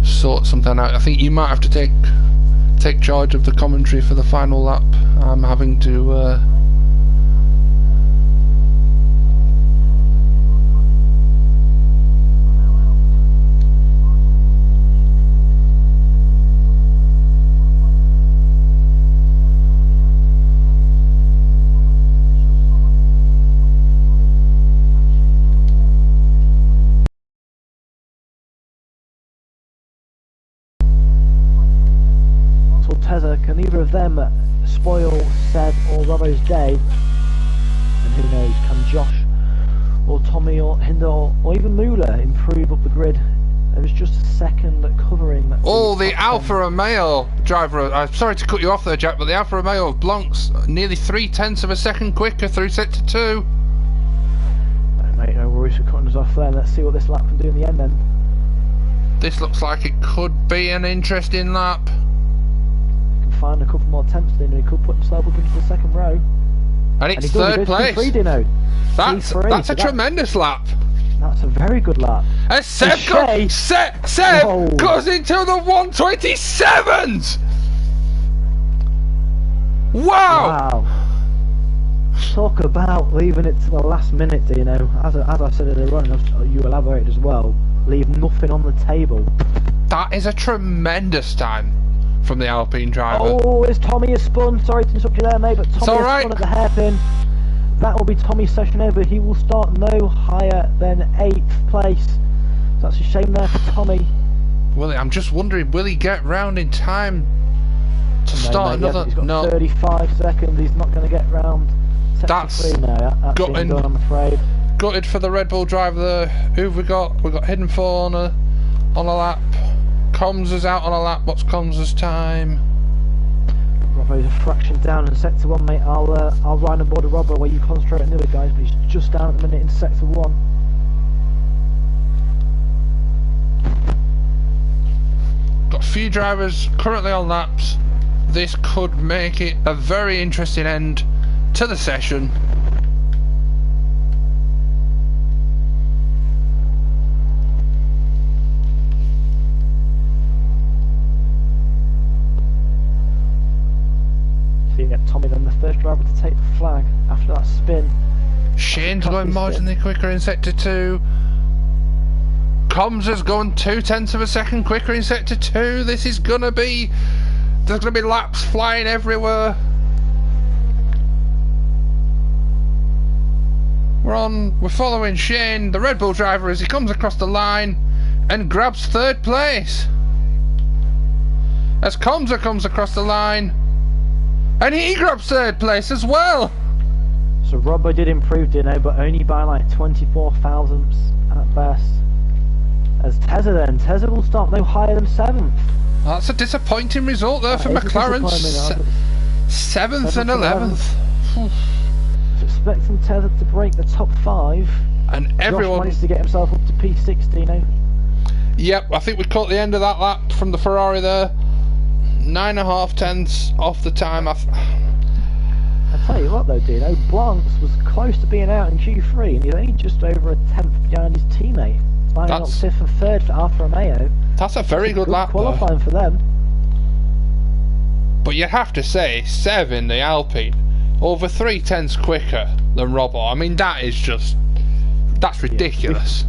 Sort something out. I think you might have to take charge of the commentary for the final lap. I'm having to Tezza, can either of them spoil Seb or Robbo's day? And who knows, can Josh or Tommy or Hinder or even Mula improve up the grid? There was just a second covering. the Alfa Romeo driver. I'm sorry to cut you off there, Jack, but the Alfa Romeo of Blanc's nearly 0.3 of a second quicker through sector 2. No, mate, no worries for cutting us off there. Let's see what this lap can do in the end then. This looks like it could be an interesting lap. Find a couple more attempts in, and he could put himself up into the second row. And it's third place. That's a tremendous lap. That's a very good lap. And Seb goes into the 127s. Wow. Talk about leaving it to the last minute, do you know? As I said in the run, you elaborated as well. Leave nothing on the table. That is a tremendous time from the Alpine driver. Oh, it's Tommy has spun. Sorry to interrupt you there, mate, but Tommy has spun at the hairpin. That will be Tommy's session over. He will start no higher than 8th place. So that's a shame there for Tommy. I'm just wondering, will he get round in time to start another? He's got 35 seconds. He's not going to get round. That's now. That's done, I'm afraid. Gutted for the Red Bull driver there. Who've we got? We've got Hidden Fall on a lap. Comms is out on a lap. What's Comms' time? Robbo's a fraction down in sector 1, mate. I'll ride on board a Robbo while you concentrate on the other guys, but he's just down at the minute in sector 1. Got a few drivers currently on laps. This could make it a very interesting end to the session. So you get Tommy then the first driver to take the flag after that spin. Shane's going marginally quicker in sector 2. Comms is going 0.2 of a second quicker in sector 2. This is gonna be... There's gonna be laps flying everywhere. We're following Shane, the Red Bull driver, as he comes across the line and grabs 3rd place. As Comms comes across the line and he grabs 3rd place as well. So Robbo did improve, didn't he? But only by like 24 thousandths at best. As Tezza will start no higher than 7th. That's a disappointing result there for McLaren. 7th and 11th. Expecting Tezza to break the top 5. And everyone managed to get himself up to P60 now. Yep, I think we caught the end of that lap from the Ferrari there. 9.5 tenths off the time. I tell you what though, Dino, Blancs was close to being out in Q3 and he's only just over a 10th behind his teammate. Lining up 5th and 3rd for Alfa Romeo. That's a very good lap qualifying for them. But you have to say, Sev in the Alpine, over 3 tenths quicker than Robbo. I mean, that is just... That's ridiculous.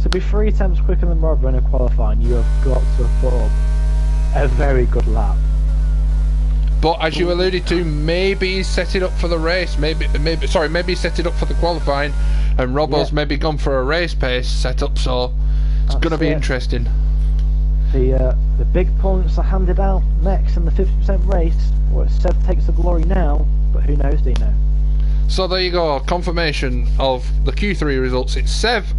To be 3 tenths quicker than Robbo in a qualifying, you have got to perform a very good lap. But as you alluded to, maybe he's set it up for the race. Maybe he's set it up for the qualifying, and Robbo's maybe gone for a race pace setup. So it's going to be interesting. The big points are handed out next in the 50% race. Well, Sev takes the glory now, but who knows, Dino? So there you go, confirmation of the Q3 results. It's Sev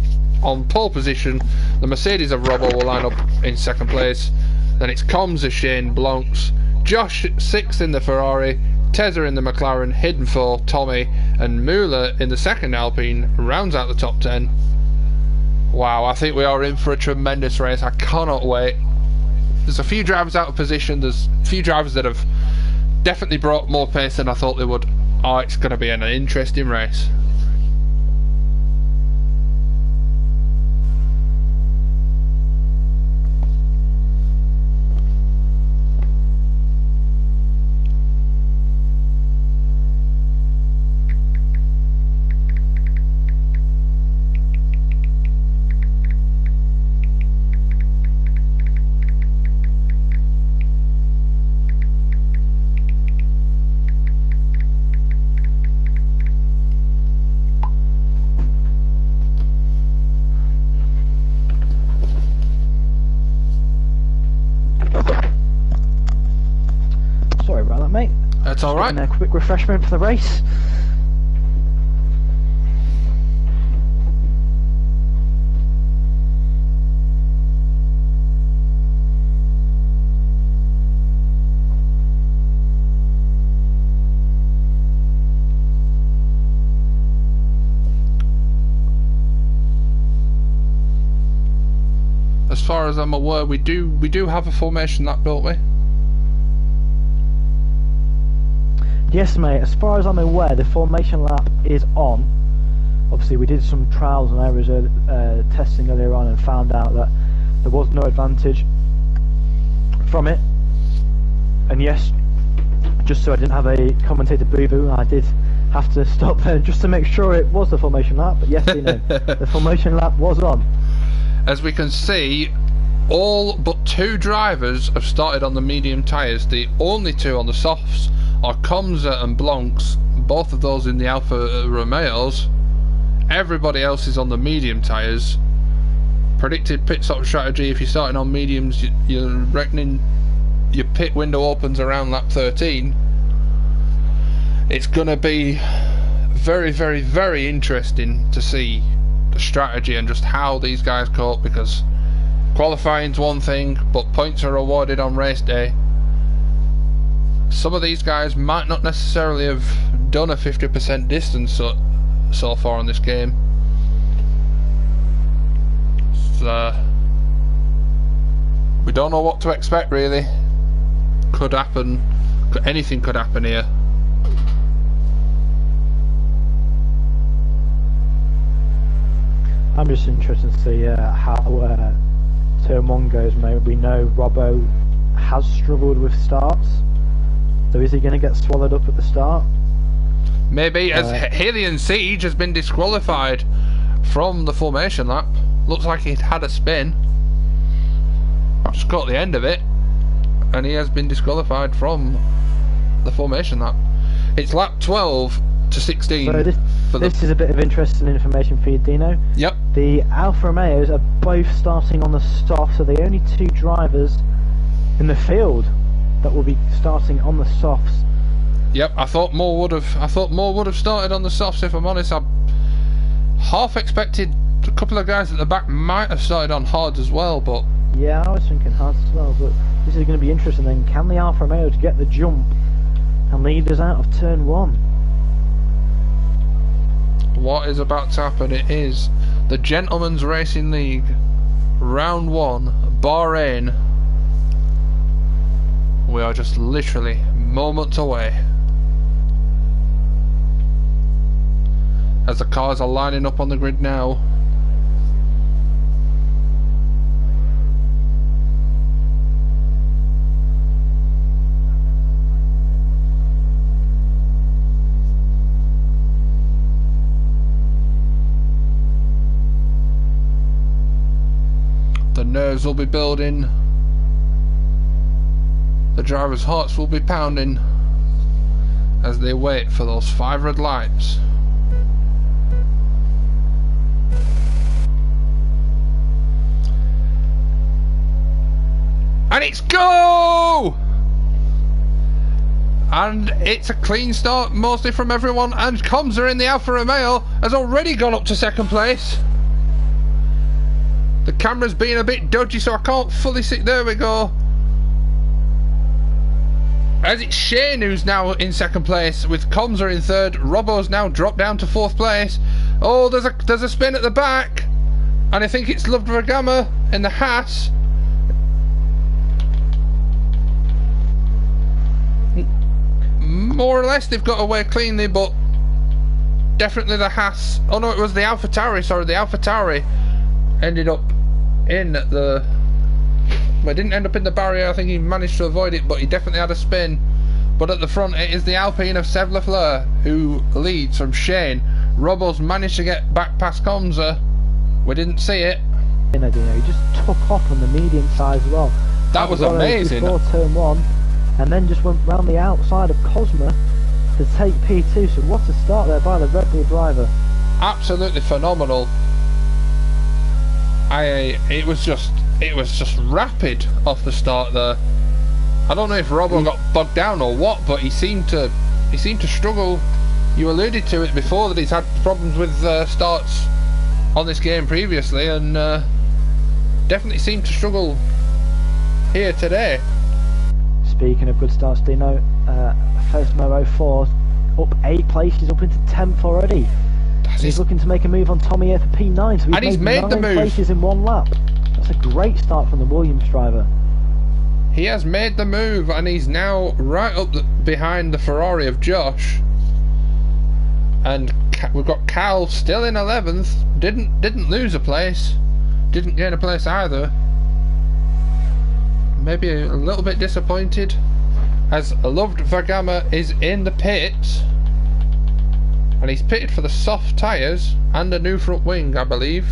on pole position. The Mercedes of Robbo will line up in 2nd place. Then it's Comms of Shane Blancs, Josh 6th in the Ferrari, Tezza in the McLaren, Hidden for Tommy, and Muller in the 2nd Alpine rounds out the top 10. Wow, I think we are in for a tremendous race. I cannot wait. There's a few drivers out of position. There's a few drivers that have definitely brought more pace than I thought they would. Oh, it's going to be an interesting race. Sorry about that, mate. That's alright. A quick refreshment for the race. As far as I'm aware, we do have a formation lap, don't we? Yes, mate. As far as I'm aware, the formation lap is on. Obviously, we did some trials and errors testing earlier on and found out that there was no advantage from it. And yes, just so I didn't have a commentator boo-boo, I did have to stop there just to make sure it was the formation lap. But yes, you know, the formation lap was on. As we can see, all but 2 drivers have started on the medium tyres. The only 2 on the softs are Comza and Blancs, both of those in the Alfa Romeos. Everybody else is on the medium tyres. Predicted pit stop strategy: if you're starting on mediums, you're reckoning your pit window opens around lap 13. It's going to be very, very, very interesting to see the strategy and just how these guys cope, because qualifying's one thing, but points are awarded on race day. Some of these guys might not necessarily have done a 50% distance so far in this game. So we don't know what to expect, really. Could happen. Anything could happen here. I'm just interested to see how turn 1 goes, mate. We know Robbo has struggled with starts, so is he going to get swallowed up at the start? Maybe, as Alien Siege has been disqualified from the formation lap. Looks like he'd had a spin. I've just got the end of it, and he has been disqualified from the formation lap. It's lap 12 to 16. So this is a bit of interesting information for you, Dino. Yep. The Alfa Romeos are both starting on the soft, so the only 2 drivers in the field that will be starting on the softs. Yep, I thought more would have started on the softs, if I'm honest. I half expected a couple of guys at the back might have started on hards as well, but yeah, I was thinking hards as well, but this is going to be interesting then. Can the Alfa Romeos get the jump and lead us out of turn 1? What is about to happen? It is the Gentlemen's Racing League, round 1, Bahrain. We are just literally moments away as the cars are lining up on the grid now. The nerves will be building, the drivers' hearts will be pounding as they wait for those 5 red lights. And it's go! And it's a clean start mostly from everyone, and Comza in the Alfa Romeo has already gone up to 2nd place. The camera's being a bit dodgy, so I can't fully see. There we go. As it's Shane who's now in 2nd place, with Comza in 3rd. Robbo's now dropped down to 4th place. Oh, there's a spin at the back, and I think it's Ludwigama in the Haas. More or less they've got away cleanly, but definitely the Haas. Oh no, it was the AlphaTauri. Sorry, the AlphaTauri ended up in the... Well, didn't end up in the barrier. I think he managed to avoid it, but he definitely had a spin. But at the front it is the Alpine of Seb Lafleur who leads from Shane. Robbo's managed to get back past Comza. We didn't see it. He just took off on the medium side as well. That was amazing. Before turn 1, and then just went round the outside of Cosma to take P2. So what a start there by the Red Bull driver. Absolutely phenomenal. It was just rapid off the start there. I don't know if Robbo got bogged down or what, but he seemed to struggle. You alluded to it before that he's had problems with starts on this game previously, and definitely seemed to struggle here today. Speaking of good starts, Dino, Fesmo 04 up 8 places, up into 10th already. He's looking to make a move on Tommy here for P9, so he's made the 9 places in 1 lap. That's a great start from the Williams driver. He has made the move, and he's now right up behind the Ferrari of Josh. And we've got Cal still in 11th. Didn't lose a place. Didn't gain a place either. Maybe a little bit disappointed, as Loved Vagama is in the pits, and he's pitted for the soft tyres and a new front wing, I believe.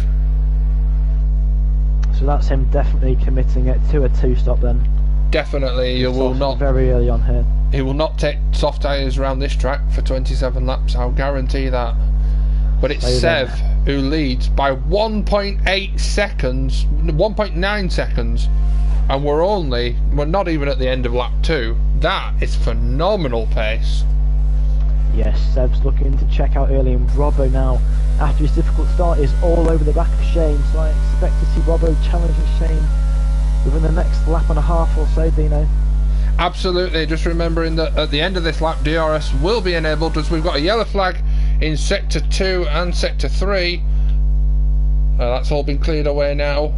So that's him definitely committing it to a 2-stop then. Definitely, he will not. Very early on here. He will not take soft tyres around this track for 27 laps. I'll guarantee that. But it's Sev who leads by 1.8 seconds, 1.9 seconds, and we're not even at the end of lap 2. That is phenomenal pace. Yes, Seb's looking to check out early, and Robbo now, after his difficult start, is all over the back of Shane. So I expect to see Robbo challenging Shane within the next lap and a half or so, Dino. Absolutely, just remembering that at the end of this lap, DRS will be enabled as we've got a yellow flag in Sector 2 and Sector 3. That's all been cleared away now.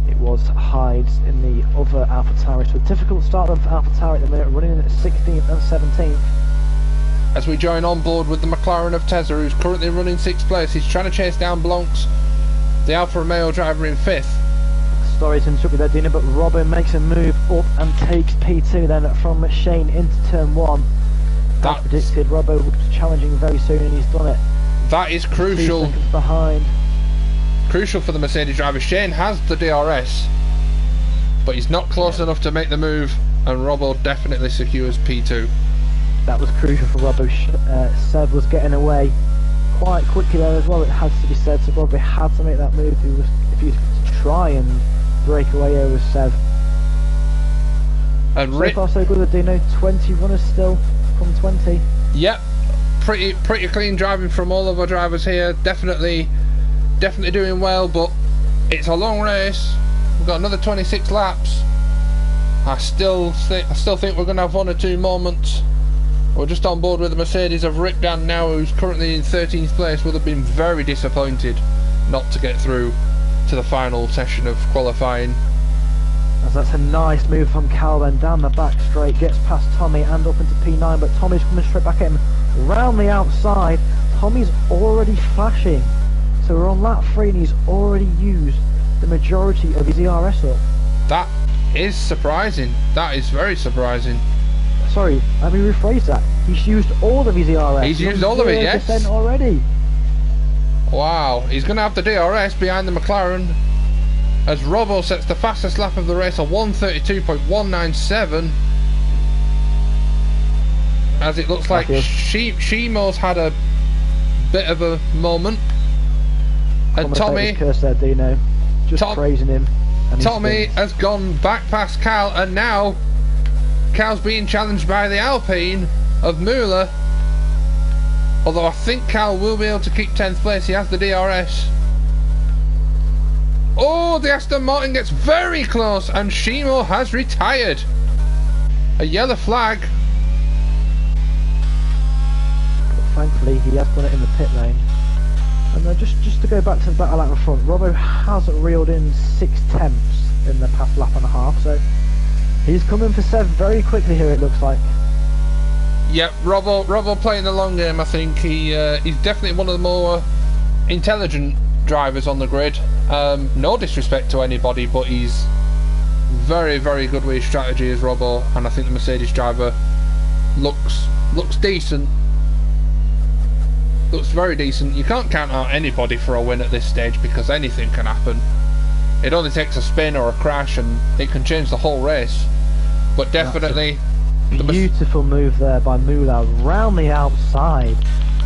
It was Hydes in the other AlphaTauri. So a difficult start for AlphaTauri at the minute, running in at 16th and 17th. As we join on board with the McLaren of Tezza, who's currently running 6th place. He's trying to chase down Blancs, the Alfa Romeo driver, in 5th. Sorry to interrupt you there, Dino, but Robin makes a move up and takes P2 then from Shane into turn 1. As predicted, Robbo was challenging very soon, and he's done it. That is crucial. 2 seconds behind. Crucial for the Mercedes driver. Shane has the DRS, but he's not close enough to make the move, and Robbo definitely secures P2. That was crucial for Robbo. Seb was getting away quite quickly there as well, it has to be said, so Robbo had to make that move if he was to try and break away over Seb. And so far so good with Dino, 20 runners still from 20. Yep, pretty clean driving from all of our drivers here. Definitely doing well, but it's a long race. We've got another 26 laps. I still think we're going to have 1 or 2 moments. We're just on board with the Mercedes of Rick Dan now, who's currently in 13th place. Would have been very disappointed not to get through to the final session of qualifying. As that's a nice move from Cal then down the back straight, gets past Tommy and up into P9, but Tommy's coming straight back at him round the outside. Tommy's already flashing, so we're on lap 3 and he's already used the majority of his ERS up. That is surprising. That is very surprising. Sorry, let me rephrase that. He's used all of his ERS. He's used all of it, yes. Already. Wow, he's going to have the DRS behind the McLaren as Robbo sets the fastest lap of the race, a 1:32.197. As it looks like Shimo's had a bit of a moment, and Tommy, curse there, Dino, just praising him. Tommy has gone back past Cal, and now Cal's being challenged by the Alpine of Muller. Although I think Cal will be able to keep 10th place, he has the DRS. Oh, the Aston Martin gets very close, and Shimo has retired. A yellow flag. But thankfully, he has done it in the pit lane. And just to go back to the battle out in front, Robbo has reeled in 6/10 in the past lap and a half, so he's coming for 7 very quickly here, it looks like. Yep, Robbo playing the long game. I think he's definitely one of the more intelligent drivers on the grid. No disrespect to anybody, but he's very good with his strategy as Robbo, and I think the Mercedes driver looks decent. Looks very decent. You can't count out anybody for a win at this stage because anything can happen. It only takes a spin or a crash and it can change the whole race. But definitely beautiful move there by Mula round the outside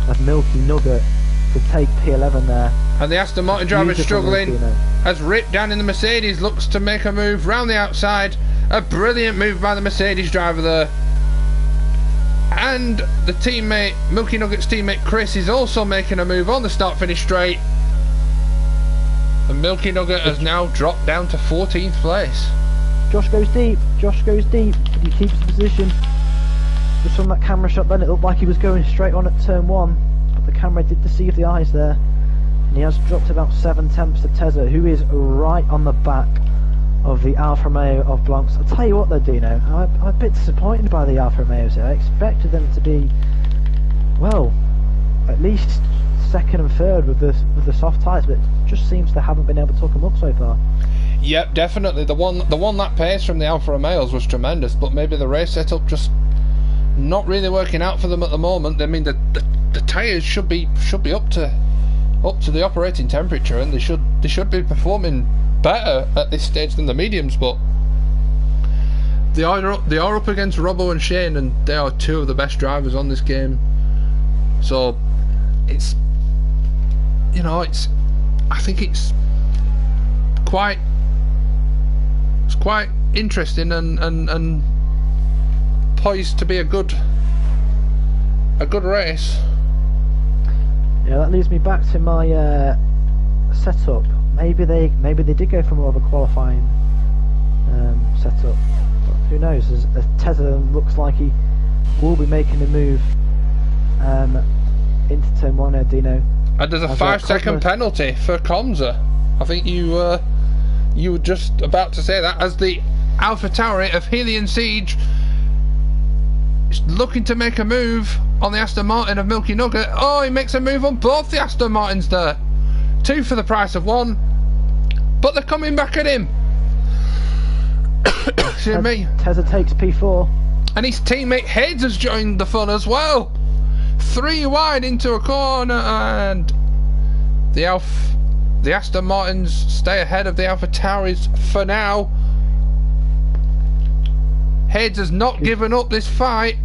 of Milky Nugget to take P11 there. And the Aston Martin driver struggling as Rip down in the Mercedes looks to make a move round the outside. A brilliant move by the Mercedes driver there. And the teammate, Milky Nugget's teammate Chris, is also making a move on the start finish straight. And Milky Nugget has now dropped down to 14th place. Josh goes deep, he keeps the position. Just from that camera shot then, it looked like he was going straight on at turn 1, but the camera did deceive the eyes there. And he has dropped about 7/10 to Tezza, who is right on the back of the Alfa Romeo of Blancs. I'll tell you what though, Dino, I'm a bit disappointed by the Alfa Romeos here. I expected them to be, well, at least second and third with the soft tyres, but it just seems they haven't been able to hook them up so far. Yep, definitely. The one lap pace from the Alfa Romeos was tremendous, but maybe the race setup just not really working out for them at the moment. I mean, the tyres should be up to the operating temperature, and they should be performing better at this stage than the mediums, but they are up against Robbo and Shane, and they are two of the best drivers on this game. So it's, I think it's quite interesting and poised to be a good a good race. Yeah, that leads me back to my setup. Maybe they did go for more of a qualifying setup. But who knows? As Tether looks like he will be making a move into turn 1, Dino. And there's a 5-second penalty for Comza. I think you were just about to say that, as the AlphaTauri of Helion Siege is looking to make a move on the Aston Martin of Milky Nugget. Oh, he makes a move on both the Aston Martins there. 2 for the price of 1. But they're coming back at him. Excuse me. Tezza takes P4. And his teammate Hayes has joined the fun as well. 3 wide into a corner, and the Aston Martins stay ahead of the AlphaTauris for now. Hayes has not given up this fight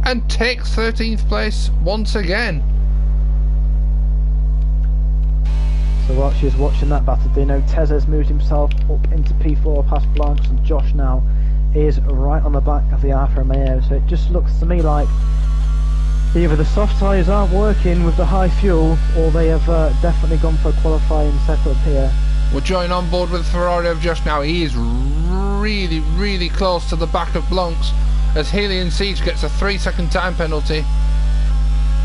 and takes 13th place once again. So while she's watching that battle, Dino, Tezza's moved himself up into P4 past Blanks, and Josh now is right on the back of the Alfa Romeo. So it just looks to me like either the soft tyres aren't working with the high fuel, or they have definitely gone for a qualifying setup here. We're joining on board with Ferrari of Josh now. He is really, really close to the back of Blanks, as Helion Siege gets a 3-second time penalty.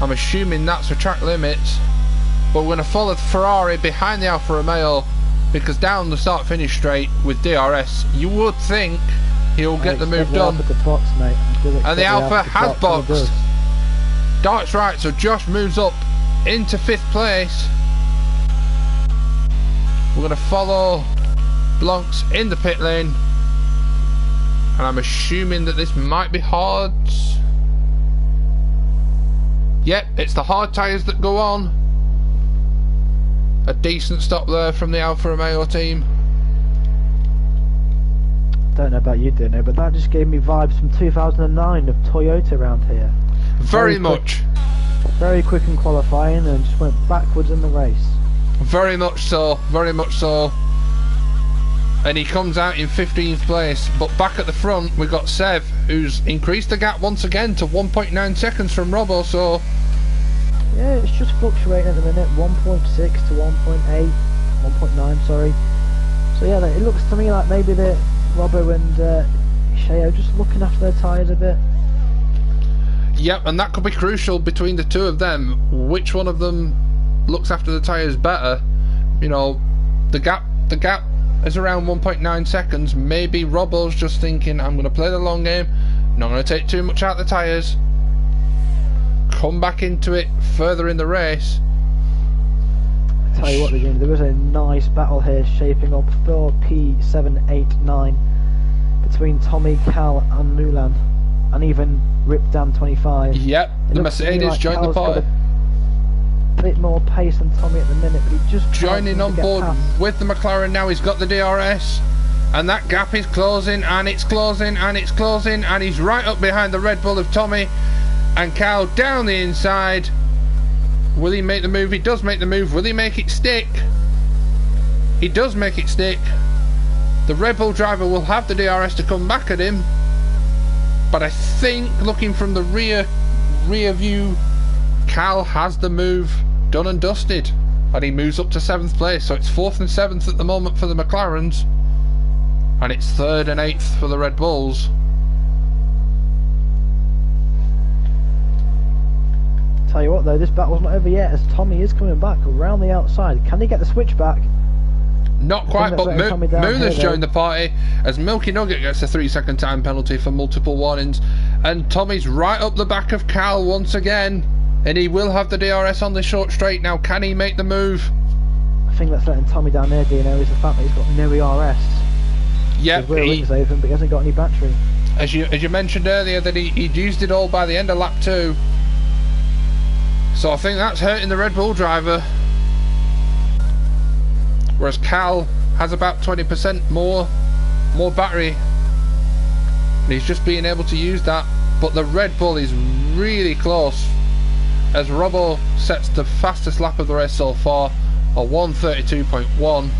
I'm assuming that's for track limits, but we're going to follow Ferrari behind the Alfa Romeo, because down the start-finish straight with DRS, you would think he'll get the move done. Box, mate. And the Alfa has boxed. Dart's right, so Josh moves up into 5th place. We're going to follow Blanks in the pit lane, and I'm assuming that this might be hards. Yep, it's the hard tyres that go on. A decent stop there from the Alfa Romeo team. Don't know about you, Dino, but that just gave me vibes from 2009 of Toyota around here. Very much. Very quick in qualifying, and just went backwards in the race. Very much so, very much so. And he comes out in 15th place. But back at the front, we've got Sev, who's increased the gap once again to 1.9 seconds from Robbo, so... Yeah, it's just fluctuating at the minute, 1.6 to 1.8, 1.9, sorry. So yeah, it looks to me like maybe the Robbo and Sheo just looking after their tyres a bit. Yep, and that could be crucial between the two of them. Which one of them looks after the tyres better? You know, the gap is around 1.9 seconds. Maybe Robbo's just thinking, I'm going to play the long game, not going to take too much out of the tyres, come back into it further in the race. I tell you what, there was a nice battle here shaping up for P7, 8, 9 between Tommy, Cal and Mulan, and even Rip Dan 25. Yep, the Mercedes like joined the party. A bit more pace than Tommy at the minute, but he just joining on board with the McLaren now. He's got the DRS, and that gap is closing, and it's closing, and it's closing, and he's right up behind the Red Bull of Tommy and Cal down the inside. Will he make the move? He does make the move. Will he make it stick? He does make it stick. The Red Bull driver will have the DRS to come back at him, but I think, looking from the rear view, Cal has the move done and dusted, and he moves up to 7th place. So it's 4th and 7th at the moment for the McLarens, and it's 3rd and 8th for the Red Bulls. Tell you what though, this battle's not over yet, as Tommy is coming back around the outside. Can he get the switch back? Not quite, but Moon has joined the party, as Milky Nugget gets a 3-second time penalty for multiple warnings, and Tommy's right up the back of Cal once again, and he will have the DRS on the short straight now. Can he make the move? I think that's letting Tommy down there, Dino, is the fact that he's got no ERS. Yep, his rear wing's open, but he hasn't got any battery. As you mentioned earlier, that he'd used it all by the end of lap 2. So I think that's hurting the Red Bull driver. Whereas Cal has about 20% more battery, and he's just being able to use that. But the Red Bull is really close, as Robbo sets the fastest lap of the race so far, a 1:32.1,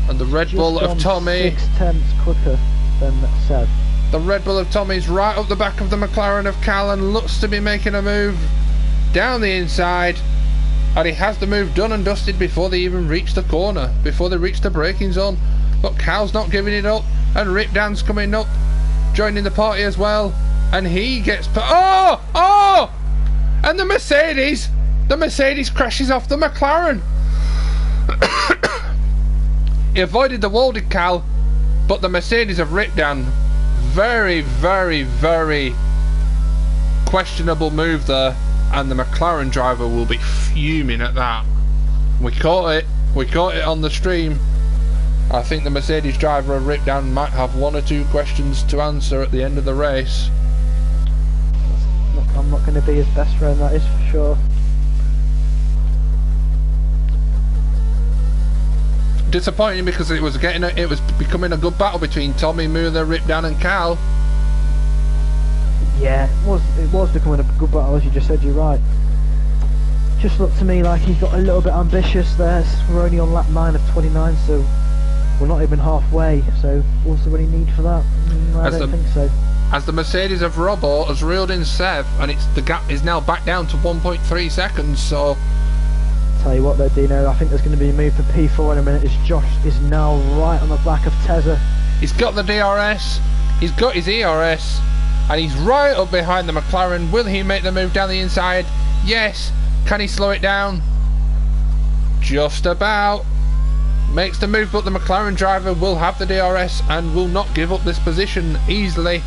and the Red Bull of Tommy 6/10 quicker than Seb. The Red Bull of Tommy's right up the back of the McLaren of Cal and looks to be making a move down the inside. And he has the move done and dusted before they even reach the corner, before they reach the braking zone. But Cal's not giving it up, and Rip Dan's coming up, joining the party as well. And he gets... Oh! And the Mercedes crashes off the McLaren. He avoided the wall, did Cal, but the Mercedes of Rip Dan, very, very, very questionable move there, and the McLaren driver will be fuming at that. We caught it on the stream. I think the Mercedes driver of Rip Dan might have 1 or 2 questions to answer at the end of the race. I'm not going to be his best friend, that is for sure. Disappointing because it was becoming a good battle between Tommy, Muller, Rip Dan and Cal. Yeah, it was becoming a good battle, as you just said. You're right. Just looked to me like he got a little bit ambitious there. We're only on lap 9 of 29, so we're not even halfway. So what's there any need for that? I don't think so. As the Mercedes of Robbo has reeled in Sev, and the gap is now back down to 1.3 seconds. So tell you what though, Dino, I think there's going to be a move for P4 in a minute, as Josh is now right on the back of Tezza. He's got the DRS, he's got his ERS, and he's right up behind the McLaren. Will he make the move down the inside? Yes. Can he slow it down? Just about. Makes the move, but the McLaren driver will have the DRS and will not give up this position easily.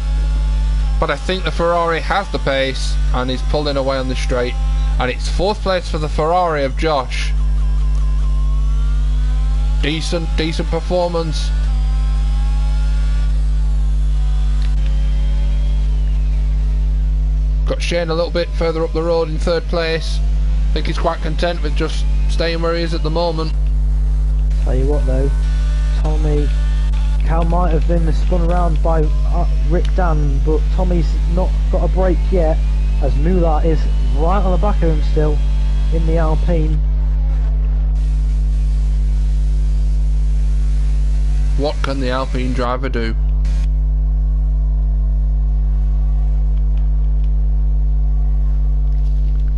But I think the Ferrari has the pace and is pulling away on the straight. And it's 4th place for the Ferrari of Josh. Decent performance. Got Shane a little bit further up the road in 3rd place. I think he's quite content with just staying where he is at the moment. Tell you what though, Cal might have been spun around by Rick Dan, but Tommy's not got a break yet, as Muller is right on the back of him still in the Alpine. What can the Alpine driver do?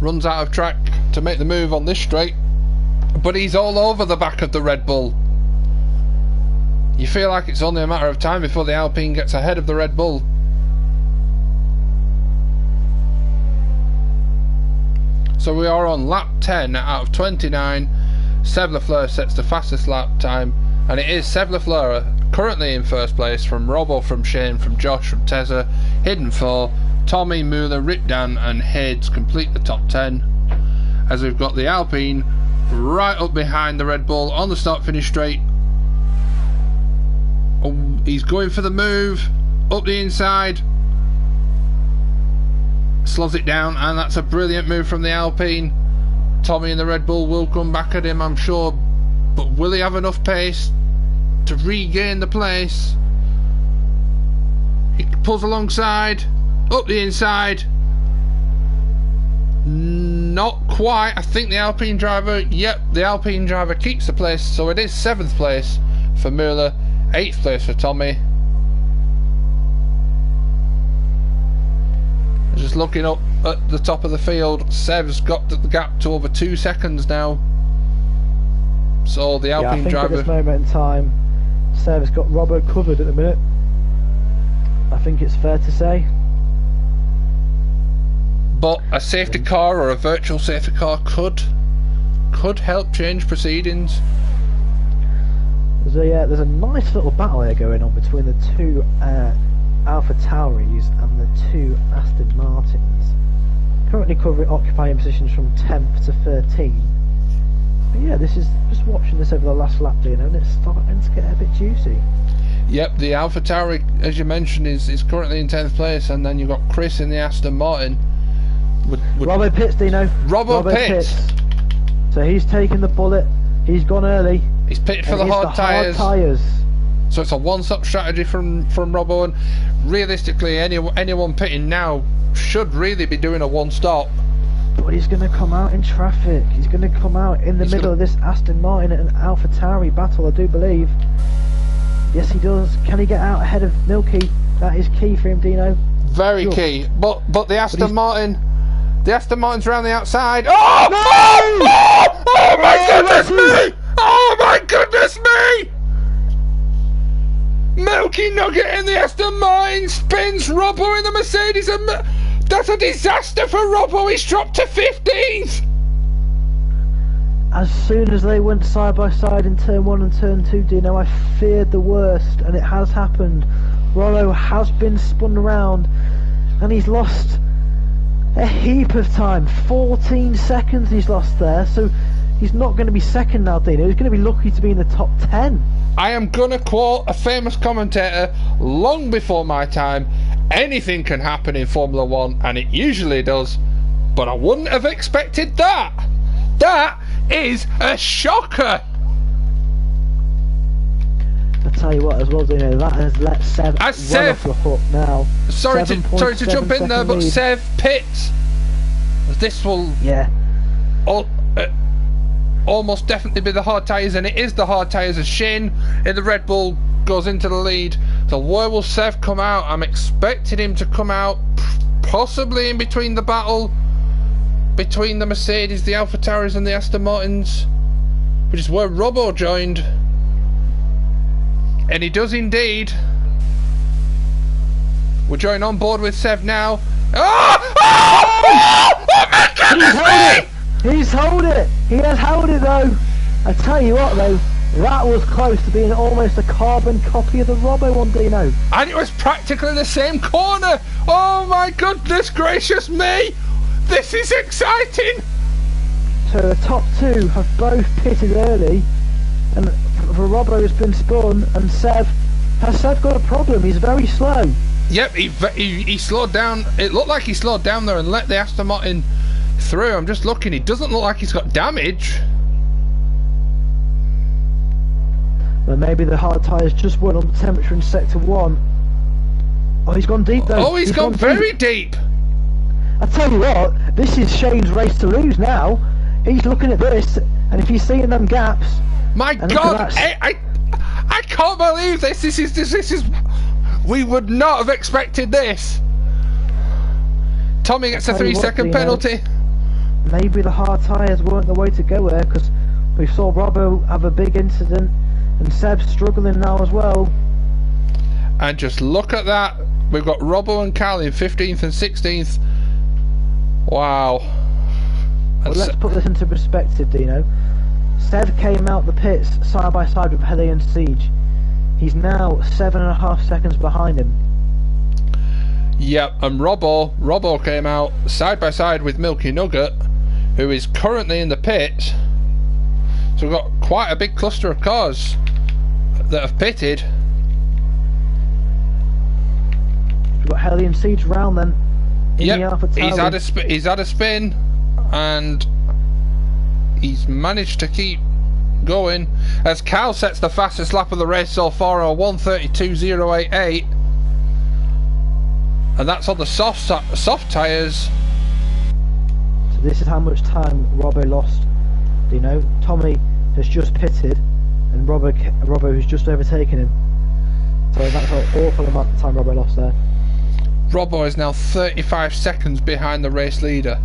Runs out of track to make the move on this straight, but he's all over the back of the Red Bull. You feel like it's only a matter of time before the Alpine gets ahead of the Red Bull. So we are on lap 10 out of 29. Seb Lafleur sets the fastest lap time, and it is Seb Lafleur currently in 1st place, from Robbo, from Shane, from Josh, from Tezza, Hidden 4, Tommy, Muller, Rip Dan and Hades complete the top 10, as we've got the Alpine right up behind the Red Bull on the start finish straight. Oh, he's going for the move up the inside, slows it down, and that's a brilliant move from the Alpine. Tommy and the Red Bull will come back at him, I'm sure, but will he have enough pace to regain the place? He pulls alongside, up the inside, not quite. I think the Alpine driver, yep, the Alpine driver keeps the place, so it is 7th place for Muller, 8th place for Tommy. Just looking up at the top of the field, Sev's got the gap to over 2 seconds now. So the Alpine driver, at this moment in time, Sev's got Robbo covered at the minute. I think it's fair to say. But a safety car or a virtual safety car could help change proceedings. There's a nice little battle here going on between the 2 Alpha Tauris and the 2 Aston Martins. Currently occupying positions from 10th to 13th. But yeah, this is just watching this over the last lap, you know, and it's starting to get a bit juicy. Yep, the Alpha Tauri, as you mentioned, is currently in 10th place, and then you've got Chris in the Aston Martin. Robbo pits, Dino. Robbo pits. So he's taken the bullet. He's gone early. He's pitted for the hard tyres. So it's a one-stop strategy from Robbo, and realistically, anyone pitting now should really be doing a one-stop. But he's going to come out in traffic. He's going to come out in the middle of this Aston Martin and Alpha Tauri battle, I do believe. Yes, he does. Can he get out ahead of Milky? That is key for him, Dino. Very Sure. key. But the Aston Martin. The Aston Martin's around the outside. Oh! No! Oh my goodness me! Oh my goodness me! Milky Nugget in the Aston Martin spins Robbo in the Mercedes, and that's a disaster for Robbo. He's dropped to 15th. As soon as they went side by side in turn 1 and turn 2, Dino, I feared the worst, and it has happened. Rollo has been spun around, and he's lost a heap of time. 14 seconds he's lost there, so he's not going to be second now, Dino. He's going to be lucky to be in the top 10. I am going to quote a famous commentator long before my time. Anything can happen in Formula 1, and it usually does, but I wouldn't have expected that. That is a shocker. I'll tell you what as well, Dino, that has let Sev run off the hook now. Sorry to jump in there, but Sev pits. This will almost definitely be the hard tyres, and it is the hard tyres as Shane in the Red Bull goes into the lead. So where will Sev come out? I'm expecting him to come out possibly in between the battle between the Mercedes, the AlphaTauris and the Aston Martins, which is where Robbo joined. And he does indeed. We're joining on board with Sev now. Oh! Oh! Oh my goodness me! He's held it! He has held it though! I tell you what though, that was close to being almost a carbon copy of the Robbo one, Dino. And it was practically the same corner! Oh my goodness gracious me! This is exciting! So the top two have both pitted early, and Robbo has been spun, and has Sev got a problem? He's very slow. Yep, he slowed down. It looked like he slowed down there and let the Aston Martin through. I'm just looking. He doesn't look like he's got damage. But maybe the hard tyres just went on the temperature in sector 1. Oh, he's gone deep though. Oh, he's gone very deep. I tell you what, this is Shane's race to lose now. He's looking at this, and if he's seeing them gaps. My God, I can't believe this. This is. We would not have expected this. Tommy gets a 3-second penalty. Maybe the hard tyres weren't the way to go there, because we saw Robbo have a big incident, and Seb's struggling now as well. And just look at that. We've got Robbo and Cal in 15th and 16th. Wow. Well, let's put this into perspective, Dino. Sev came out the pits side by side with Heli and Siege. He's now 7.5 seconds behind him. Yep, and Robbo came out side by side with Milky Nugget, who is currently in the pits. So we've got quite a big cluster of cars that have pitted. We've got Heli and Siege round then. Yep, he's had a spin, and he's managed to keep going as Cal sets the fastest lap of the race so far on 1:32.088, and that's on the soft tyres. So this is how much time Robbo lost. Do you know? Tommy has just pitted, and Robbo has just overtaken him. So that's an awful amount of time Robbo lost there. Robbo is now 35 seconds behind the race leader.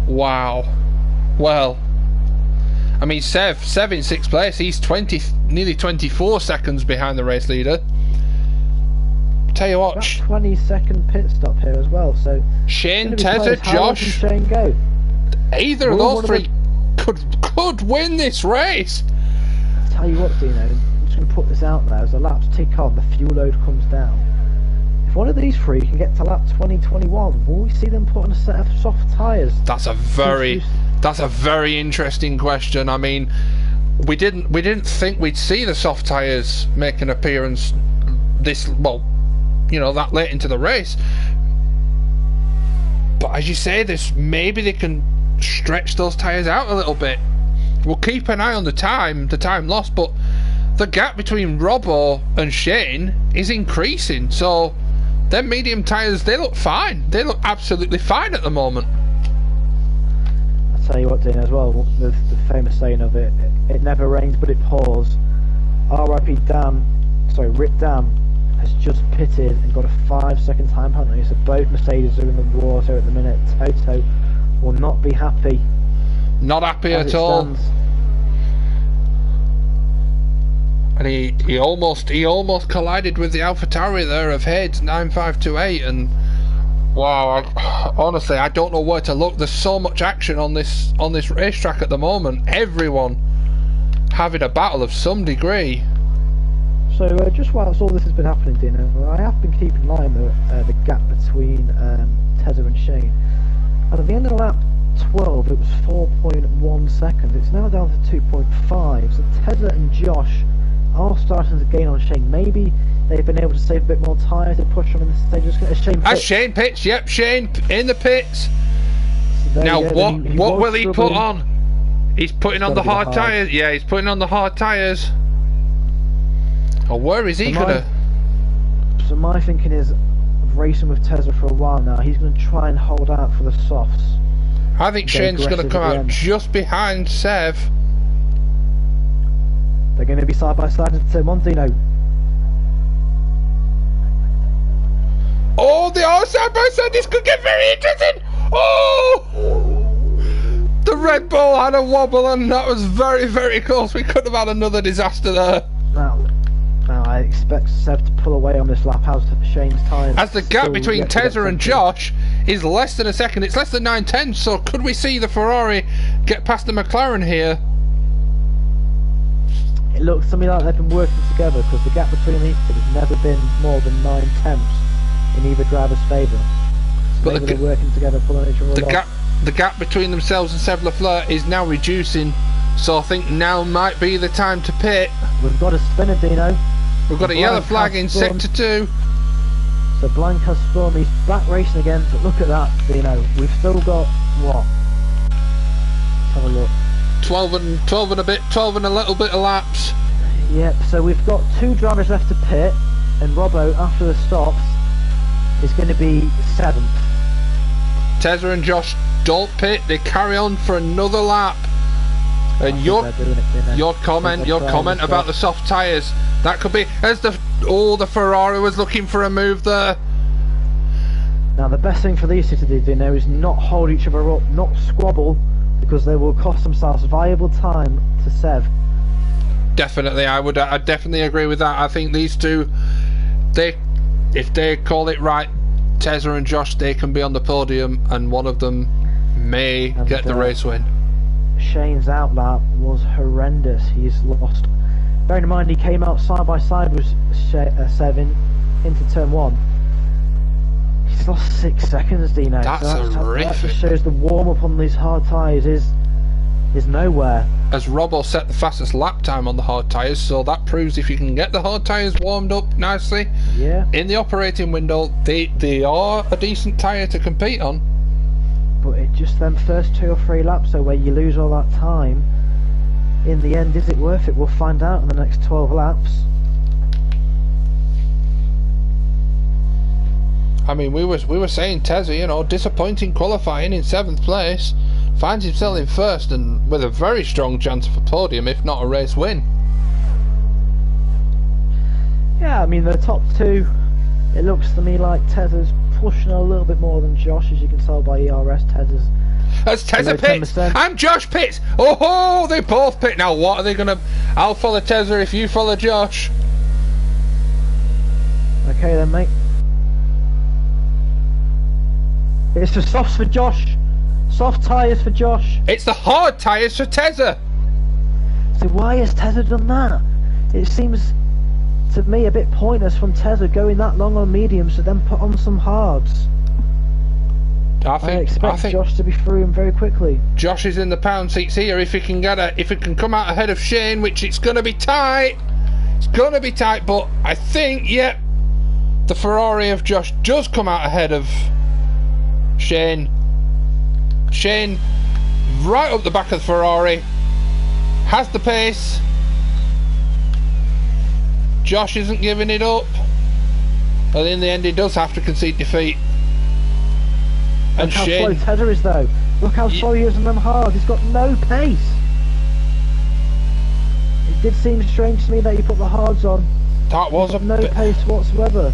Wow. Well, I mean, Sev in 6th place. He's nearly 24 seconds behind the race leader. Tell you what, 20-second pit stop here as well. So Shane, Tezza, Josh. Shane go? Either of those three could win this race. Tell you what, Dino. I'm just going to put this out there. As the laps tick on, the fuel load comes down. If one of these three can get to lap 2021, will we see them put on a set of soft tyres? That's a very interesting question. I mean, we didn't think we'd see the soft tyres make an appearance that late into the race. But as you say, maybe they can stretch those tyres out a little bit. We'll keep an eye on the time lost, but the gap between Robbo and Shane is increasing. So them medium tyres, they look fine. They look absolutely fine at the moment. I'll tell you what, Dean, as well, the famous saying of it never rains but it pours. R.I.P. Rip Dan has just pitted and got a 5-second time penalty, so both Mercedes are in the water at the minute. Toto will not be happy. Not happy as at it all. stands. And he almost collided with the AlphaTauri there of Hayes 9528, and wow, honestly I don't know where to look. There's so much action on this racetrack at the moment. Everyone having a battle of some degree. So just whilst all this has been happening, Dino, I have been keeping an eye on the gap between Tezza and Shane. And at the end of lap 12 it was 4.1 seconds. It's now down to 2.5. So Tezza and Josh are starting to gain on Shane. Maybe they've been able to save a bit more tyres to push on in the stage. Just get Shane pits. Shane pits, yep, Shane in the pits. So now he what will was he put struggling. on? He's putting on the hard tyres. Yeah, he's putting on the hard tyres. Or where is he gonna? So my thinking is, racing with Tezza for a while now, he's going to try and hold out for the softs. I think Shane's going to come out just behind Sev. They're going to be side by side into turn 1, Dino. Oh, they are side by side. This could get very interesting. Oh, the Red Bull had a wobble, and that was very, very close. We could have had another disaster there. Now I expect Sev to pull away on this lap out of Shane's tyres. As the gap between Tezza and Josh is less than a second, it's less than 9/10. So could we see the Ferrari get past the McLaren here? It looks to me like they've been working together, because the gap between these two has never been more than 9/10 in either driver's favour. So But maybe they're working together, pulling each other off. The gap between themselves and Sev Lafleur is now reducing. So I think now might be the time to pit. We've got a spinner, Dino. We've got a yellow flag in sector 2. So Blank has spun, he's back racing again, but look at that, Dino. We've still got, what? Let's have a look. 12 and a little bit of laps. Yep, so we've got 2 drivers left to pit, and Robbo, after the stops, is going to be 7th. Tezza and Josh don't pit, they carry on for another lap. And your comment about the soft tyres, that could be as the Ferrari was looking for a move there. Now the best thing for these two to do, Dino, is not hold each other up, not squabble, because they will cost themselves valuable time to Sev. Definitely, I definitely agree with that. I think these two, if they call it right, Tezza and Josh, they can be on the podium, and one of them may get the race win. Shane's out lap was horrendous. He's lost. Bearing in mind he came out side by side with Sev into turn 1. He's lost 6 seconds, Dino. That's horrific. That just shows the warm up on these hard tyres is nowhere. As Robbo set the fastest lap time on the hard tyres, so that proves if you can get the hard tyres warmed up nicely, yeah, in the operating window, they are a decent tyre to compete on. But it just them first 2 or 3 laps, so where you lose all that time, in the end, is it worth it? We'll find out in the next 12 laps. I mean, we were saying Tezza, you know, disappointing qualifying in 7th place, finds himself in 1st and with a very strong chance of a podium, if not a race win. Yeah, I mean the top 2, it looks to me like Tezza's pushing a little bit more than Josh, as you can tell by ERS. Tezza's as Tezza pits, and Josh pits. Oh, they both pit. Now what are they gonna? I'll follow Tezza if you follow Josh. Okay then, mate. It's the softs for Josh. Soft tyres for Josh. It's the hard tyres for Tezza. So why has Tezza done that? It seems to me a bit pointless from Tezza going that long on mediums to then put on some hards. I expect Josh to be through him very quickly. Josh is in the pound seats here. If he can come out ahead of Shane, which it's going to be tight. It's going to be tight, but I think, yep, the Ferrari of Josh does come out ahead of Shane. Shane, right up the back of the Ferrari, has the pace. Josh isn't giving it up, and in the end, he does have to concede defeat. And look how slow Tezza is though. Look how slow he is on them hard. He's got no pace. It did seem strange to me that he put the hards on. That was a no pace whatsoever.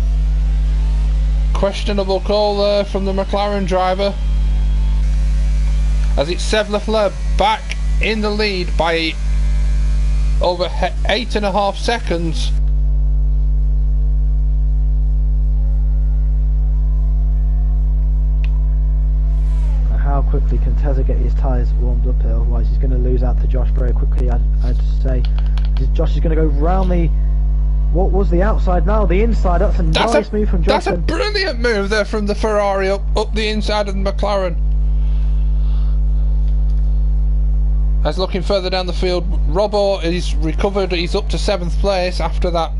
Questionable call there from the McLaren driver. As it's Seb Lefleur back in the lead by over 8.5 seconds. How quickly can Tezza get his tyres warmed up here? Otherwise he's going to lose out to Josh very quickly, I'd say. Josh is going to go round the... What was the outside now? The inside. That's a nice move from Josh. That's a brilliant move there from the Ferrari up the inside of the McLaren. As looking further down the field, Robbo is recovered. He's up to 7th place after that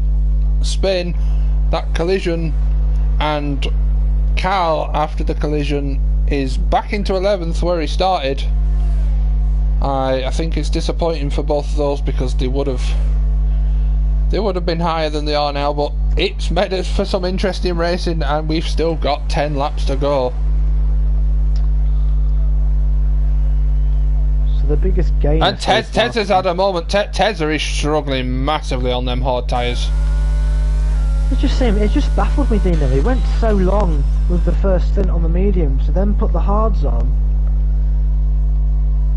spin, that collision, and Carl, after the collision, is back into 11th where he started. I think it's disappointing for both of those because they would have been higher than they are now, but it's made us for some interesting racing, and we've still got 10 laps to go. So the biggest gain. And Tezza's had a moment. Tezza is struggling massively on them hard tyres. It just baffled me, Dino. He went so long with the first stint on the mediums, to then put the hards on,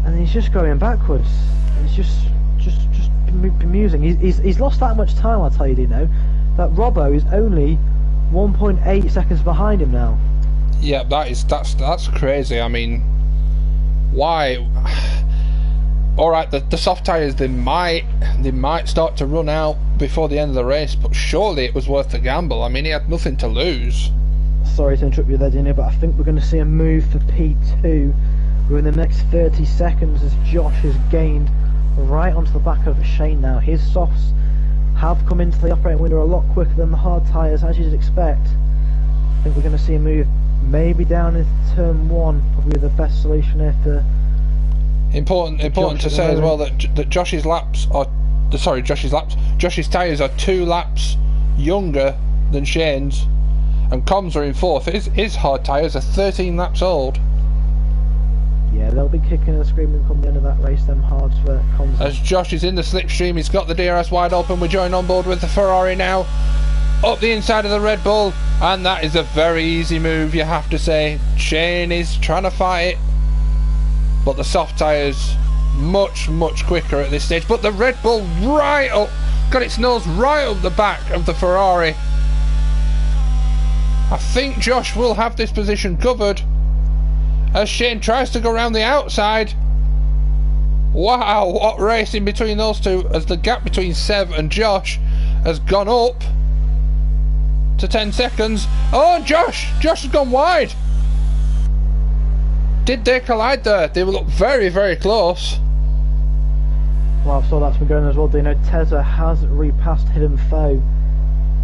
and he's just going backwards. It's just bemusing. He's lost that much time, I'll tell you, Dino. That Robbo is only 1.8 seconds behind him now. Yeah, that's crazy. I mean, why? All right, the soft tyres they might start to run out before the end of the race, but surely it was worth the gamble. I mean, he had nothing to lose. Sorry to interrupt you there, Dino, but I think we're going to see a move for P2 within the next 30 seconds as Josh has gained right onto the back of Shane now. His softs have come into the operating window a lot quicker than the hard tyres, as you'd expect. I think we're going to see a move maybe down into turn 1, probably the best solution here for... Important to say as well that Josh's tyres are 2 laps younger than Shane's, and Comms are in 4th. His hard tyres are 13 laps old. Yeah, they'll be kicking and screaming come the end of that race, them hards for Comms. As Josh is in the slipstream, he's got the DRS wide open. We're joined on board with the Ferrari now, up the inside of the Red Bull, and that is a very easy move, you have to say. Shane is trying to fight it, but the soft tyres much quicker at this stage. But the Red Bull right up, got its nose right up the back of the Ferrari. I think Josh will have this position covered as Shane tries to go around the outside. Wow, what racing between those two, as the gap between Sev and Josh has gone up to 10 seconds. Oh, Josh has gone wide. Did they collide there? They look very close. Well, I saw that's been going as well, Dino. Tezza has repassed Hidden Foe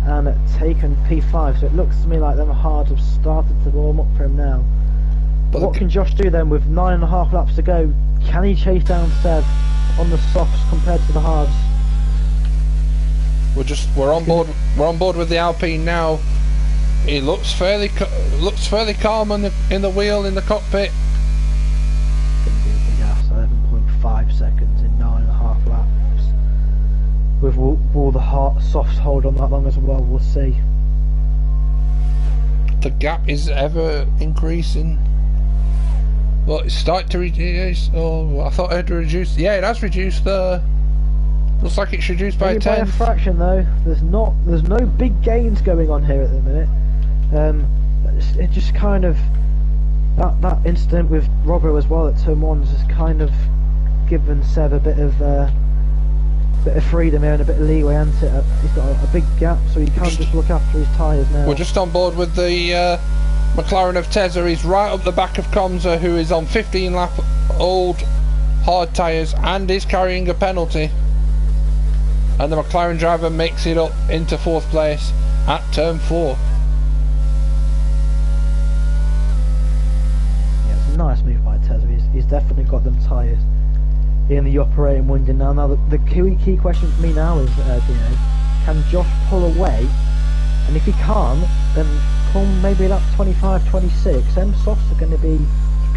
and taken P5, so it looks to me like them hards have started to warm up for him now. But what can Josh do then with 9.5 laps to go? Can he chase down Sev on the softs compared to the hards? We're on board with the Alpine now. He looks fairly calm in the wheel in the cockpit. Going to be a big ass. 11.5 seconds in 9.5 laps. With will the softs hold on that long as well? We'll see. The gap is ever increasing. Well, it's starting to reduce. Oh, I thought it had reduced. Yeah, it has reduced. Looks like it's reduced by 10. By a fraction though. There's no big gains going on here at the minute. It just kind of that incident with Robbo as well at turn 1 has kind of given Sev a bit of freedom here and a bit of leeway, hasn't it? He's got a big gap, so he can't just look after his tyres now. We're just on board with the McLaren of Tezza. He's right up the back of Comza, who is on 15 lap old hard tyres and is carrying a penalty. And the McLaren driver makes it up into 4th place at turn 4. Yeah, it's a nice move by Tezza. He's definitely got them tyres in the operating window now. Now the key question for me now is, can Josh pull away? And if he can't, then come maybe lap 25, 26, them softs are going to be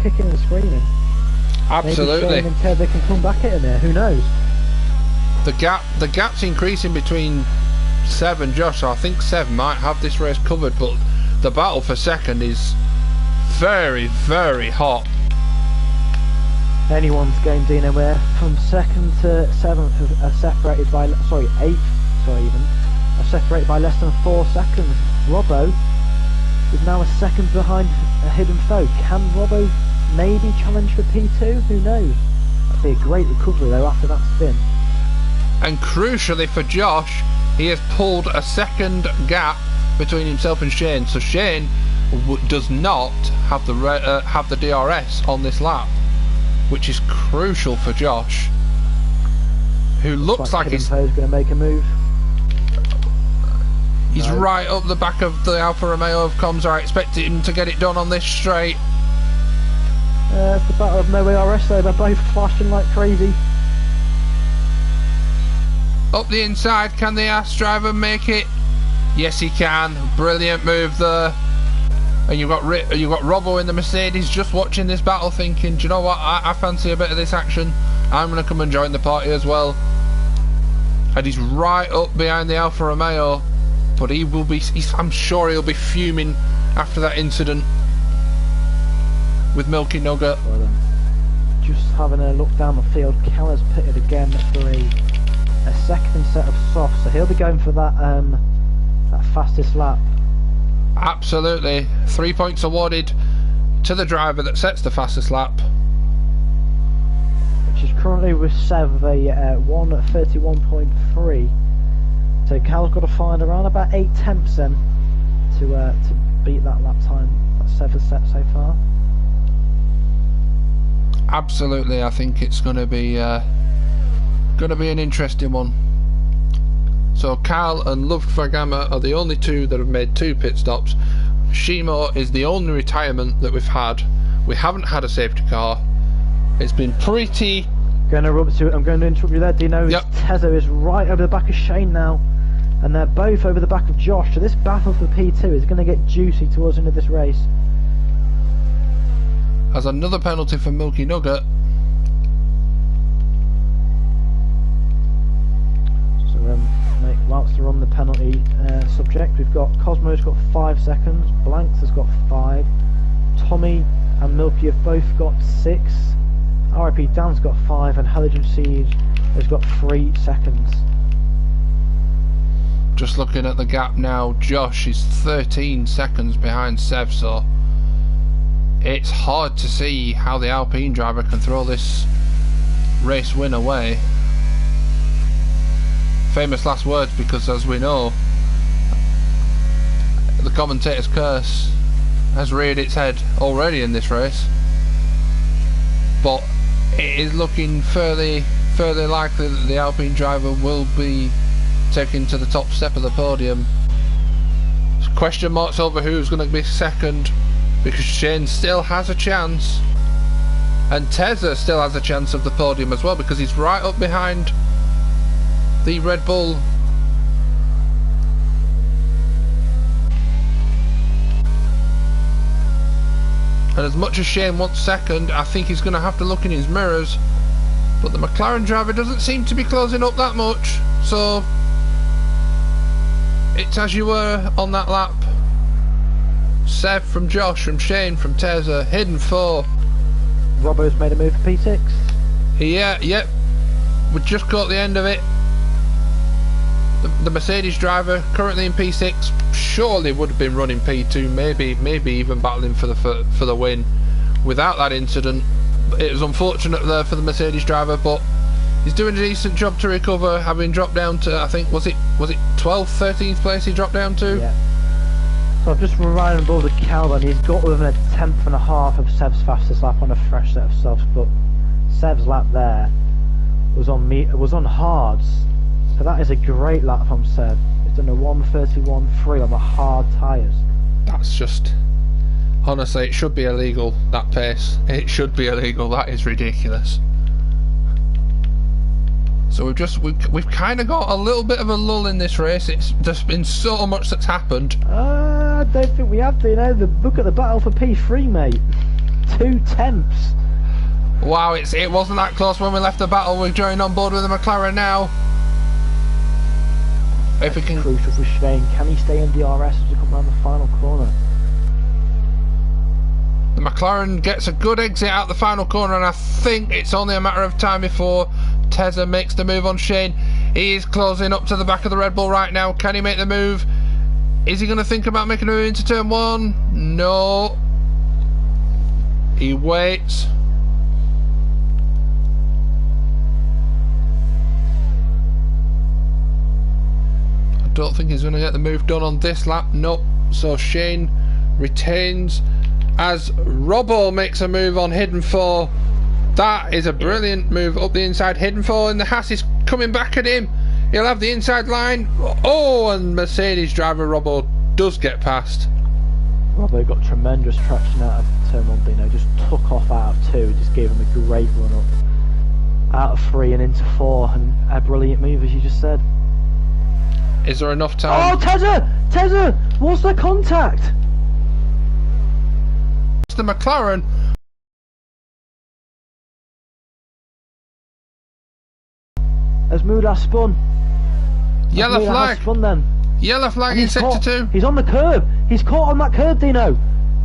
kicking and screaming. Absolutely. Maybe Shane and Tezza can come back at him here. Who knows? The gap's increasing between Seb and Josh. So I think Seb might have this race covered, but the battle for second is very, very hot. Anyone's game, Dino, where from second to seventh are separated by, eighth, are separated by less than 4 seconds. Robbo is now a second behind a hidden foe. Can Robbo maybe challenge for P2? Who knows? That'd be a great recovery though after that spin. And crucially for Josh, he has pulled a second gap between himself and Shane. So Shane does not have the DRS on this lap, which is crucial for Josh, who looks like he's going to make a move. He's right up the back of the Alfa Romeo of comms. I expected him to get it done on this straight. It's the battle of no ARS though, they're both flashing like crazy. Up the inside, can the AS driver make it? Yes he can, brilliant move there. And you've got Robbo in the Mercedes just watching this battle thinking, do you know what, I fancy a bit of this action, I'm going to come and join the party as well. And he's right up behind the Alfa Romeo. But he will be, I'm sure he'll be fuming after that incident with Milky Nugget. Well, just having a look down the field, Keller's pitted again for a second set of softs, so he'll be going for that that fastest lap. Absolutely. 3 points awarded to the driver that sets the fastest lap. Which is currently with Sev a 1:31.3. So Cal's got to find around about 8/10 then to beat that lap time that Sev has set so far. Absolutely, I think it's going to be an interesting one. So Cal and Luftvergamma are the only two that have made 2 pit stops. Shimo is the only retirement that we've had. We haven't had a safety car. It's been pretty. I'm going to interrupt you there, Dino. Yep. Tezo is right over the back of Shane now, and they're both over the back of Josh. So this battle for P2 is going to get juicy towards the end of this race. As another penalty for Milky Nugget. So whilst they're on the penalty subject, we've got Cosmo's got 5 seconds, Blanks has got 5, Tommy and Milky have both got 6, RIP Dan's got 5, and Halogen Siege has got 3 seconds. Just looking at the gap now, Josh is 13 seconds behind Sev, so it's hard to see how the Alpine driver can throw this race win away. Famous last words, because as we know, the commentator's curse has reared its head already in this race, but it is looking fairly likely that the Alpine driver will be taken to the top step of the podium. Question marks over who's going to be second, because Shane still has a chance, and Tezza still has a chance of the podium as well, because he's right up behind the Red Bull. And as much as Shane wants second, I think he's going to have to look in his mirrors, but the McLaren driver doesn't seem to be closing up that much, so it's as you were on that lap. Sev from Josh, from Shane, from Tezza, hidden 4. Robbo's made a move for P6. Yeah, yep. We just caught the end of it. The Mercedes driver, currently in P6, surely would have been running P2, maybe even battling for the win without that incident. It was unfortunate there for the Mercedes driver, but he's doing a decent job to recover, having dropped down to, I think, was it 12th, 13th place he dropped down to? Yeah. So I've just run riding aboard the Calvin. He's got within a 10th and a half of Sev's fastest lap on a fresh set of softs, but Sev's lap there was on hards. So that is a great lap from Sev. He's done a 1:31.3 on the hard tyres. That's just, honestly, it should be illegal, that pace. It should be illegal. That is ridiculous. So we've kind of got a little bit of a lull in this race. There's been so much that's happened. I don't think we have to. Look at the battle for P3, mate. 2/10. Wow, it wasn't that close when we left the battle. We're joining on board with the McLaren now. If he can, crucial for Shane. Can he stay in DRS as we come around the final corner? the McLaren gets a good exit out the final corner, and I think it's only a matter of time before Tezza makes the move on Shane. He is closing up to the back of the Red Bull right now. Can he make the move? Is he going to think about making a move into turn 1? No. He waits. I don't think he's going to get the move done on this lap. Nope. So Shane retains as Robbo makes a move on Hidden 4. That is a brilliant move up the inside. Hidden 4, and the Haas is coming back at him. He'll have the inside line. Oh, and Mercedes driver Robbo does get past. Robbo got tremendous traction out of turn 1, Dino. Just took off out of 2. Just gave him a great run up. Out of 3 and into 4. And a brilliant move, as you just said. Is there enough time? Oh, Tezza! Tezza! What's the contact? It's the McLaren. As Muda spun. Yellow flag. Spun then. Yellow flag in sector 2. He's on the curb. He's caught on that curb, Dino.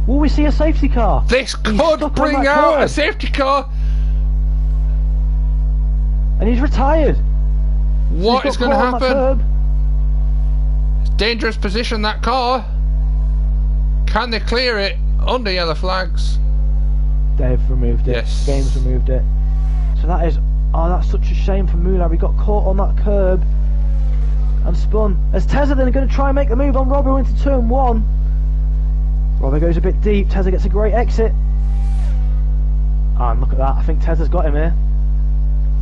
Will we see a safety car? This could bring out a safety car. And he's retired. What is going to happen? Dangerous position, that car. Can they clear it under yellow flags? They've removed it. Yes. The game's removed it. So that is... Oh, that's such a shame for Muda. He got caught on that curb and spun. As Tezza then going to try and make the move on Robbo into turn 1. Robbo goes a bit deep. Tezza gets a great exit. And look at that. I think Tezza's got him here.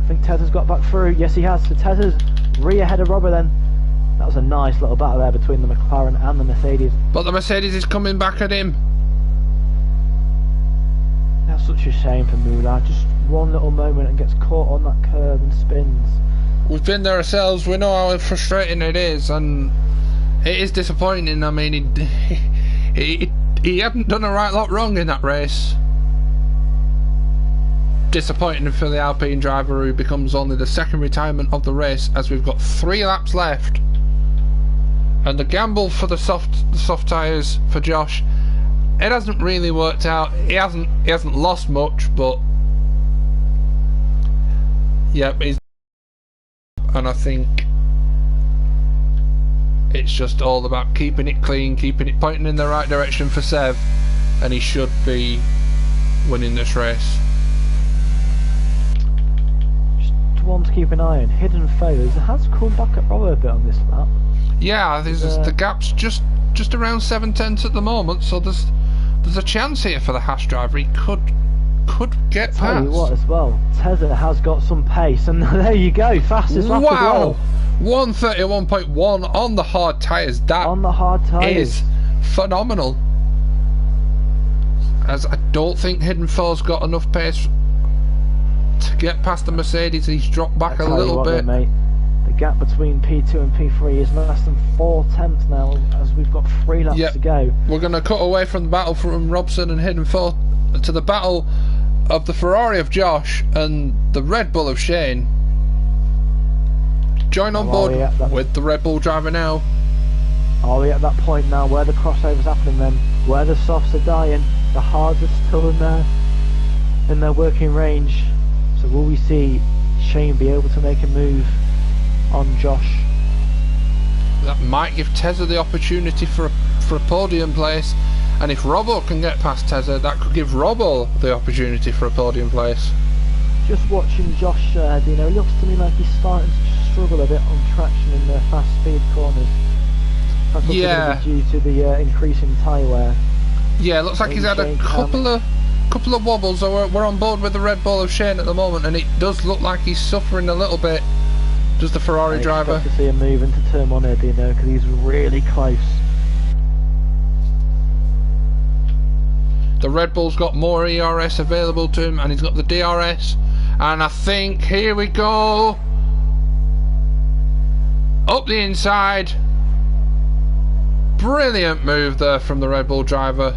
I think Tezza's got back through. Yes, he has. So Tezza's rear ahead of Robbo then. That was a nice little battle there between the McLaren and the Mercedes. But the Mercedes is coming back at him. That's such a shame for Muda. Just one little moment and gets caught on that curb and spins. We've been there ourselves. We know how frustrating it is, and it is disappointing. I mean, he hadn't done a right lot wrong in that race. Disappointing for the Alpine driver, who becomes only the second retirement of the race, as we've got 3 laps left. And the gamble for the soft tyres for Josh, it hasn't really worked out. He hasn't lost much, but yep, and I think it's just all about keeping it clean, keeping it pointing in the right direction for Sev, and he should be winning this race. Just one to keep an eye on. Hidden failures. It has come back at Robbo a bit on this lap. Yeah, the gap's just around 7/10 at the moment, so there's a chance here for the Haas driver. He could get past. Tell you what, as well, Tezza has got some pace, and there you go, fastest lap as well. 1:31.1 on the hard tyres. That on the hard tyres is phenomenal. As I don't think Hidden 4's got enough pace to get past the Mercedes. He's dropped back a little bit. Then, mate, the gap between P2 and P3 is less than 4 tenths now, as we've got 3 laps to go. We're going to cut away from the battle from Robson and Hidden 4 to the battle of the Ferrari of Josh and the Red Bull of Shane. Join on board with the Red Bull driver now. Are we at that point now where the crossover's happening then? Where the softs are dying, the hards are still in their working range. So will we see Shane be able to make a move on Josh? That might give Tezza the opportunity for a podium place, and if Robbo can get past Tezza, that could give Robbo the opportunity for a podium place. Just watching Josh, it looks to me like he's starting to struggle a bit on traction in the fast speed corners. That's also due to the increase in tyre wear. Yeah, it looks like he's had a couple of wobbles. So we're on board with the Red Bull of Shane at the moment, and it does look like he's suffering a little bit. Does the Ferrari driver? I expect to see him move into turn 1 here, because he's really close. The Red Bull's got more ERS available to him, and he's got the DRS. And I think, here we go. Up the inside. Brilliant move there from the Red Bull driver.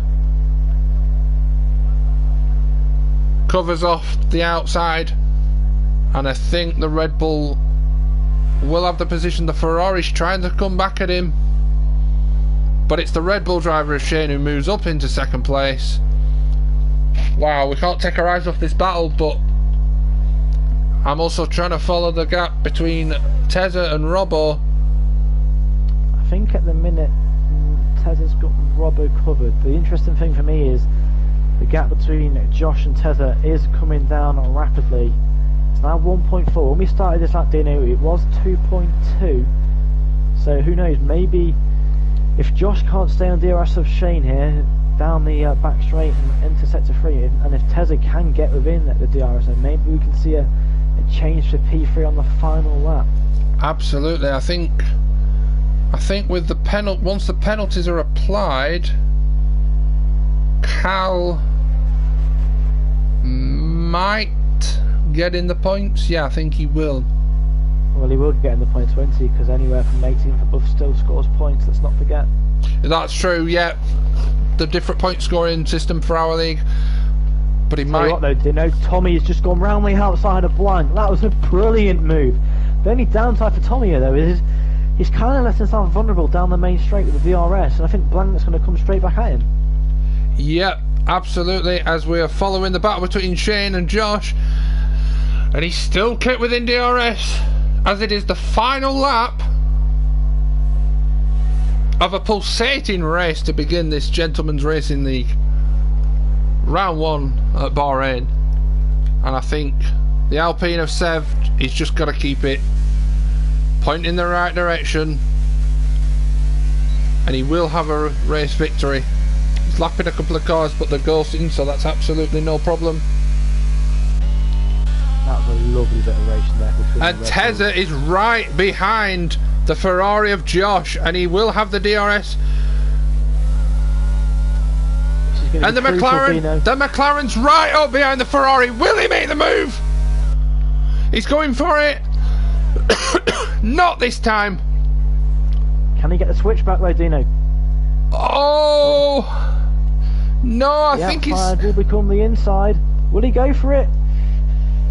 Covers off the outside. And I think the Red Bull will have the position. The Ferrari's trying to come back at him, but it's the Red Bull driver of Shane who moves up into second place. Wow, we can't take our eyes off this battle, but I'm also trying to follow the gap between Tezza and Robbo. I think at the minute Tezza's got Robbo covered. The interesting thing for me is the gap between Josh and Tezza is coming down rapidly. It's now 1.4. When we started this lap, Dino, it was 2.2. So who knows? Maybe if Josh can't stay on DRS of Shane here, down the back straight and into sector 3, and if Tezza can get within the DRS, then maybe we can see a change for P3 on the final lap. Absolutely. I think with the once the penalties are applied, Cal might get in the points. Yeah, I think he will. Well, he will get in the point 20 because anywhere from 18 for above still scores points. Let's not forget. That's true. Yeah, the different point scoring system for our league. But he might. What though, Dino, Tommy has just gone round the outside of blank. That was a brilliant move. The only downside for Tommy here though is he's kind of left himself vulnerable down the main straight with the DRS, and I think Blank's going to come straight back at him. Yep, absolutely. As we are following the battle between Shane and Josh, and he's still kept within DRS, as it is the final lap of a pulsating race to begin this Gentleman's Racing League. Round 1 at Bahrain, and I think the Alpine of Sev, he's just got to keep it pointing in the right direction, and he will have a race victory. He's lapping a couple of cars, but they're ghosting, so that's absolutely no problem. That was a lovely bit of racing there. And Tezza is right behind the Ferrari of Josh, and he will have the DRS. And the McLaren's right up behind the Ferrari. Will he make the move? He's going for it. Not this time. Can he get the switch back though, Dino? Oh no, I think he's. The outside will become the inside. Will he go for it?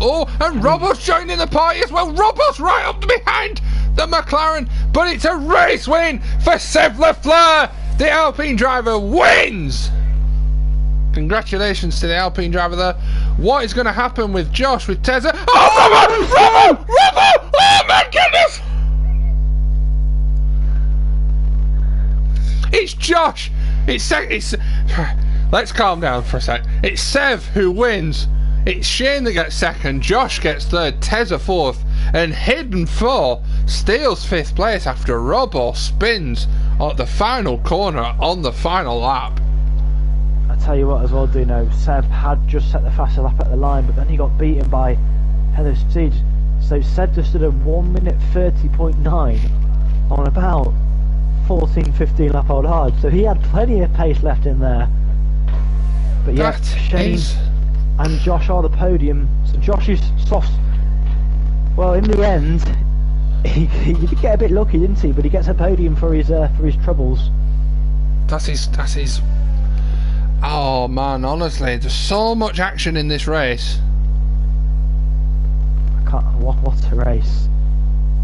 Oh, and Robbo's joining the party as well. Robbo's right up behind the McLaren, but it's a race win for Seb Lafleur. The Alpine driver wins. Congratulations to the Alpine driver there. What is going to happen with Josh, with Tezza? Oh, Robbo! Oh my goodness! It's Josh. It's. Let's calm down for a sec. It's Sev who wins. It's Shane that gets second. Josh gets third. Tezza fourth, and Hidden 4 steals 5th place after Robbo spins at the final corner on the final lap. I tell you what as well, Dino, Seb had just set the faster lap at the line, but then he got beaten by Heather Siege. So Seb just did a 1 minute 30.9 on about 14-15 lap old hard. So he had plenty of pace left in there. But yeah, Shane and Josh are the podium. So Josh is soft. Well, in the end, he did get a bit lucky, didn't he? But he gets a podium for his troubles. That's his. Oh man, honestly, there's so much action in this race. What a race!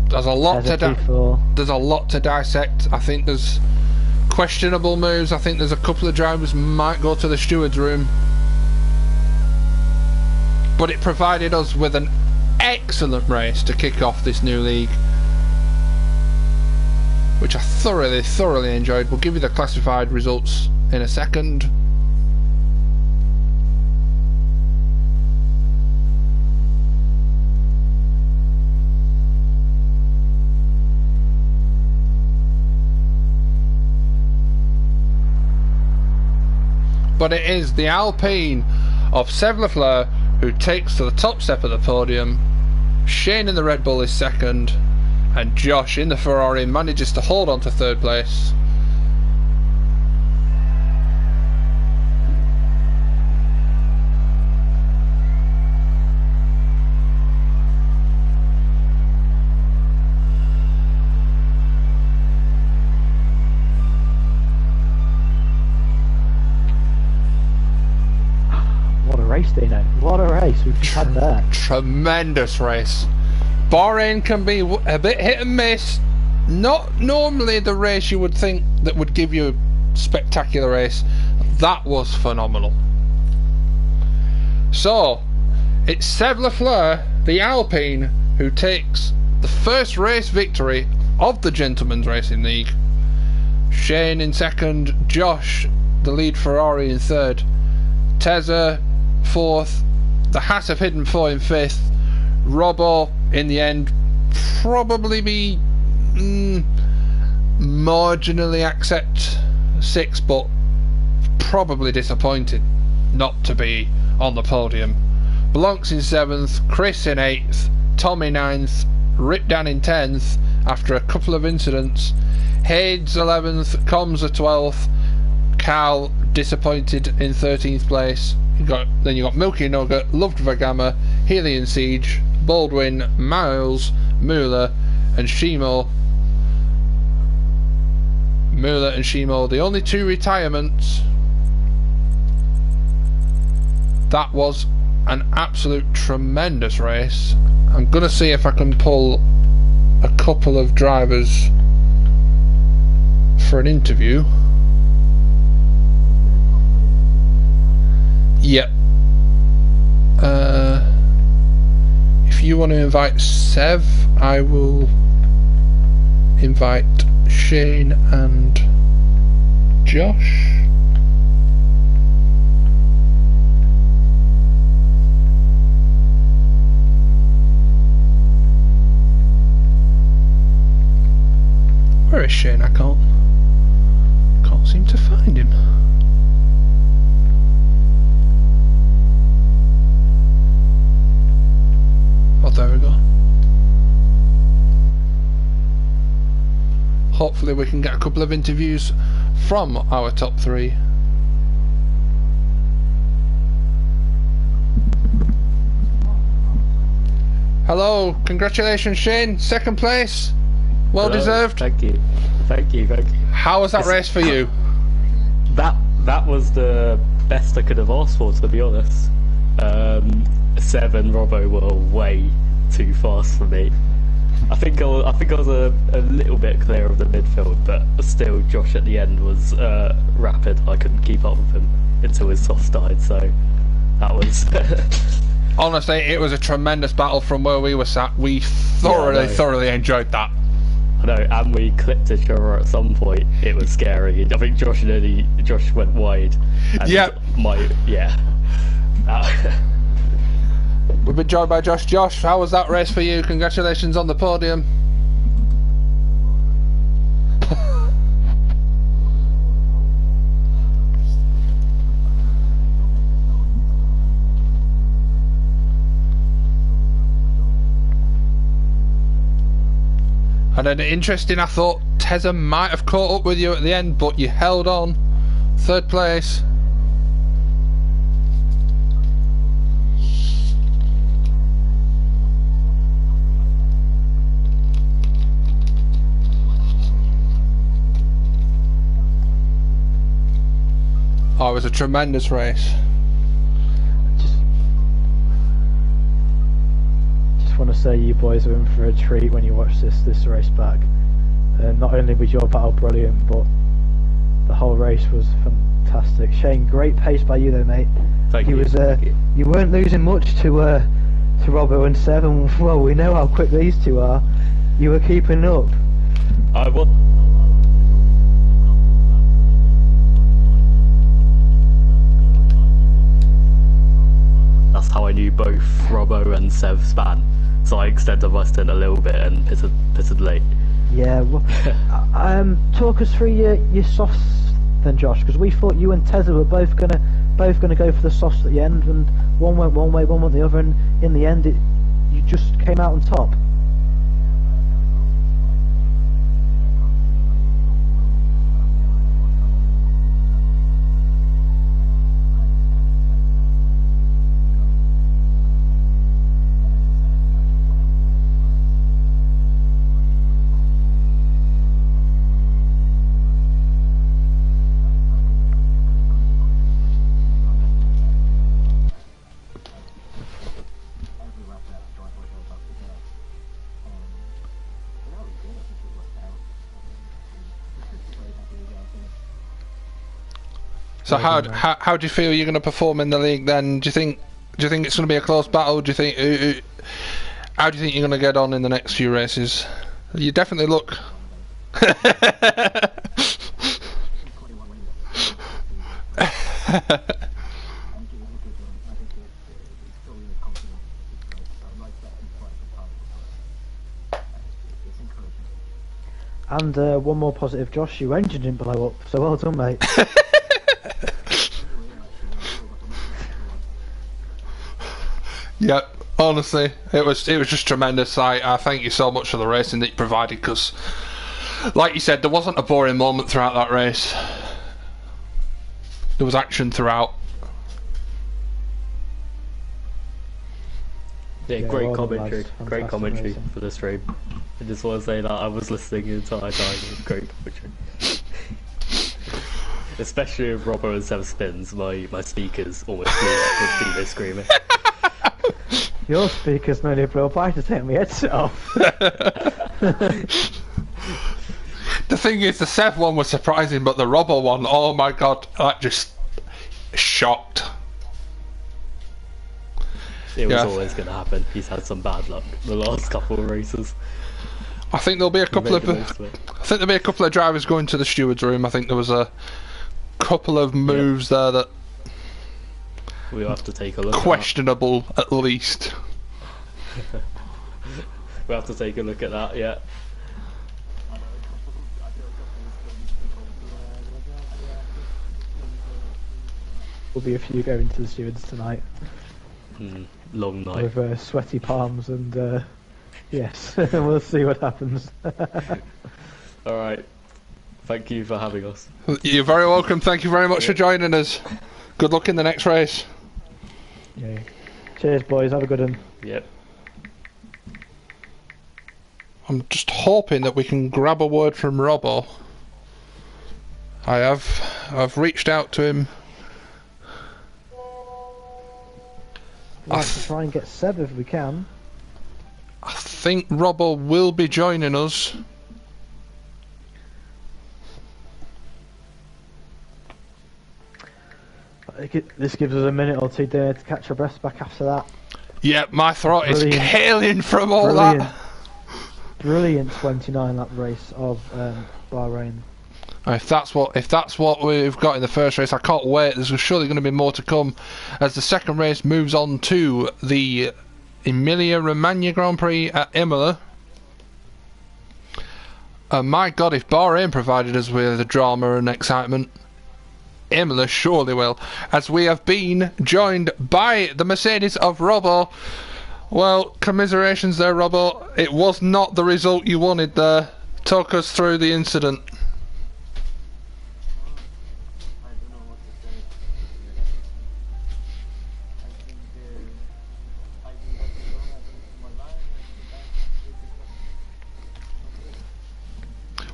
There's a lot to dissect. I think there's questionable moves. I think there's a couple of drivers might go to the steward's room, but it provided us with an excellent race to kick off this new league, which I thoroughly enjoyed. We'll give you the classified results in a second. But it is the Alpine of Seb Lafleur who takes to the top step of the podium. Shane in the Red Bull is second, and Josh in the Ferrari manages to hold on to third place. What a race, Dino. What a race we've had there. Tremendous race. Bahrain can be a bit hit and miss. Not normally the race you would think that would give you a spectacular race. That was phenomenal. So, it's Seb Lafleur, the Alpine, who takes the first race victory of the Gentleman's Racing League. Shane in second, Josh, the lead Ferrari, in third, Tezza fourth, the Hat of Hidden Four in fifth, Robbo in the end probably be marginally accept sixth, but probably disappointed not to be on the podium. Blancs in seventh, Chris in eighth, Tom in ninth, Rip Dan in 10th after a couple of incidents, Hades 11th, Coms a 12th, Cal disappointed in 13th place. Then you got Milky Nugget, Loved Vagama, Healy and Siege, Baldwin, Miles, Mueller and Shimo. Mueller and Shimo, the only two retirements. That was an absolute tremendous race. I'm gonna see if I can pull a couple of drivers for an interview. Yep. If you want to invite Sev, I will invite Shane and Josh. Where is Shane? I can't seem to find him. Oh, there we go. Hopefully we can get a couple of interviews from our top three. Hello, congratulations Shane, second place. Well deserved. Thank you. Thank you. How was that race for you? That was the best I could have asked for, to be honest. Seb and Robbo were way too fast for me. I think I was a little bit clear of the midfield, but still Josh at the end was rapid. I couldn't keep up with him until his softs died, so that was... Honestly, it was a tremendous battle from where we were sat. We thoroughly enjoyed that. I know, and we clipped each other at some point. It was scary. I think Josh went wide. Yep. We've been joined by Josh. Josh, how was that race for you? Congratulations on the podium. And then interesting, I thought Tezza might have caught up with you at the end, but you held on. Third place. Oh, it was a tremendous race. Just want to say you boys are in for a treat when you watch this race back. Not only was your battle brilliant, but the whole race was fantastic. Shane, great pace by you though, mate. Thank you. You weren't losing much to Robbo and Seb, and well, we know how quick these two are. You were keeping up. I was. That's how I knew both Robbo and Sev span, so I extended my stint a little bit and pitted late. Yeah, well, talk us through your softs then, Josh, because we thought you and Tezza were both gonna go for the softs at the end, and one went one way, one went the other, and in the end, you just came out on top. So how do you feel you're going to perform in the league then? Do you think it's going to be a close battle? Do you think how do you think you're going to get on in the next few races? You definitely look. And one more positive, Josh, your engine didn't blow up, so well done, mate. Yep, honestly, it was just tremendous. I thank you so much for the racing that you provided, because, like you said, there wasn't a boring moment throughout that race. There was action throughout. Yeah, Yeah, great well done, commentary. lads. Great Fantastic commentary racing. for the stream. I just want to say that I was listening the entire time. It was great commentary. Especially with Robbo and 7 spins, my speakers almost blew up with Dino screaming. Your speakers nearly blew up. I had to take my headset off. The thing is, the Sev one was surprising, but the Robbo one, oh my god, that just shocked. It was Yeah. always going to happen. He's had some bad luck the last couple of races. I think there'll be a couple Made of the most of it. I think there'll be a couple of drivers going to the steward's room. I think there was a couple of moves there that We'll have to take a look questionable at least. at that. We'll have to take a look at that, yeah. There'll be a few going to the stewards tonight Long night. with sweaty palms and yes, we'll see what happens. Alright. Thank you for having us. You're very welcome. Thank you very much for joining us. Good luck in the next race. Yeah. Cheers, boys. Have a good one. Yep. I'm just hoping that we can grab a word from Robbo. I've reached out to him. We'll have to try and get Seb if we can. I think Robbo will be joining us. This gives us a minute or two there to catch our breath back after that. Yep, my throat is Brilliant. hailing from all Brilliant. that. Brilliant 29 lap race of Bahrain. If that's what we've got in the first race, I can't wait. There's surely going to be more to come as the second race moves on to the Emilia Romagna Grand Prix at Emilia. My God, if Bahrain provided us with the drama and excitement, Emilia surely will, as we have been joined by the Mercedes of Robbo. Well, commiserations there, Robbo. It was not the result you wanted there. Talk us through the incident.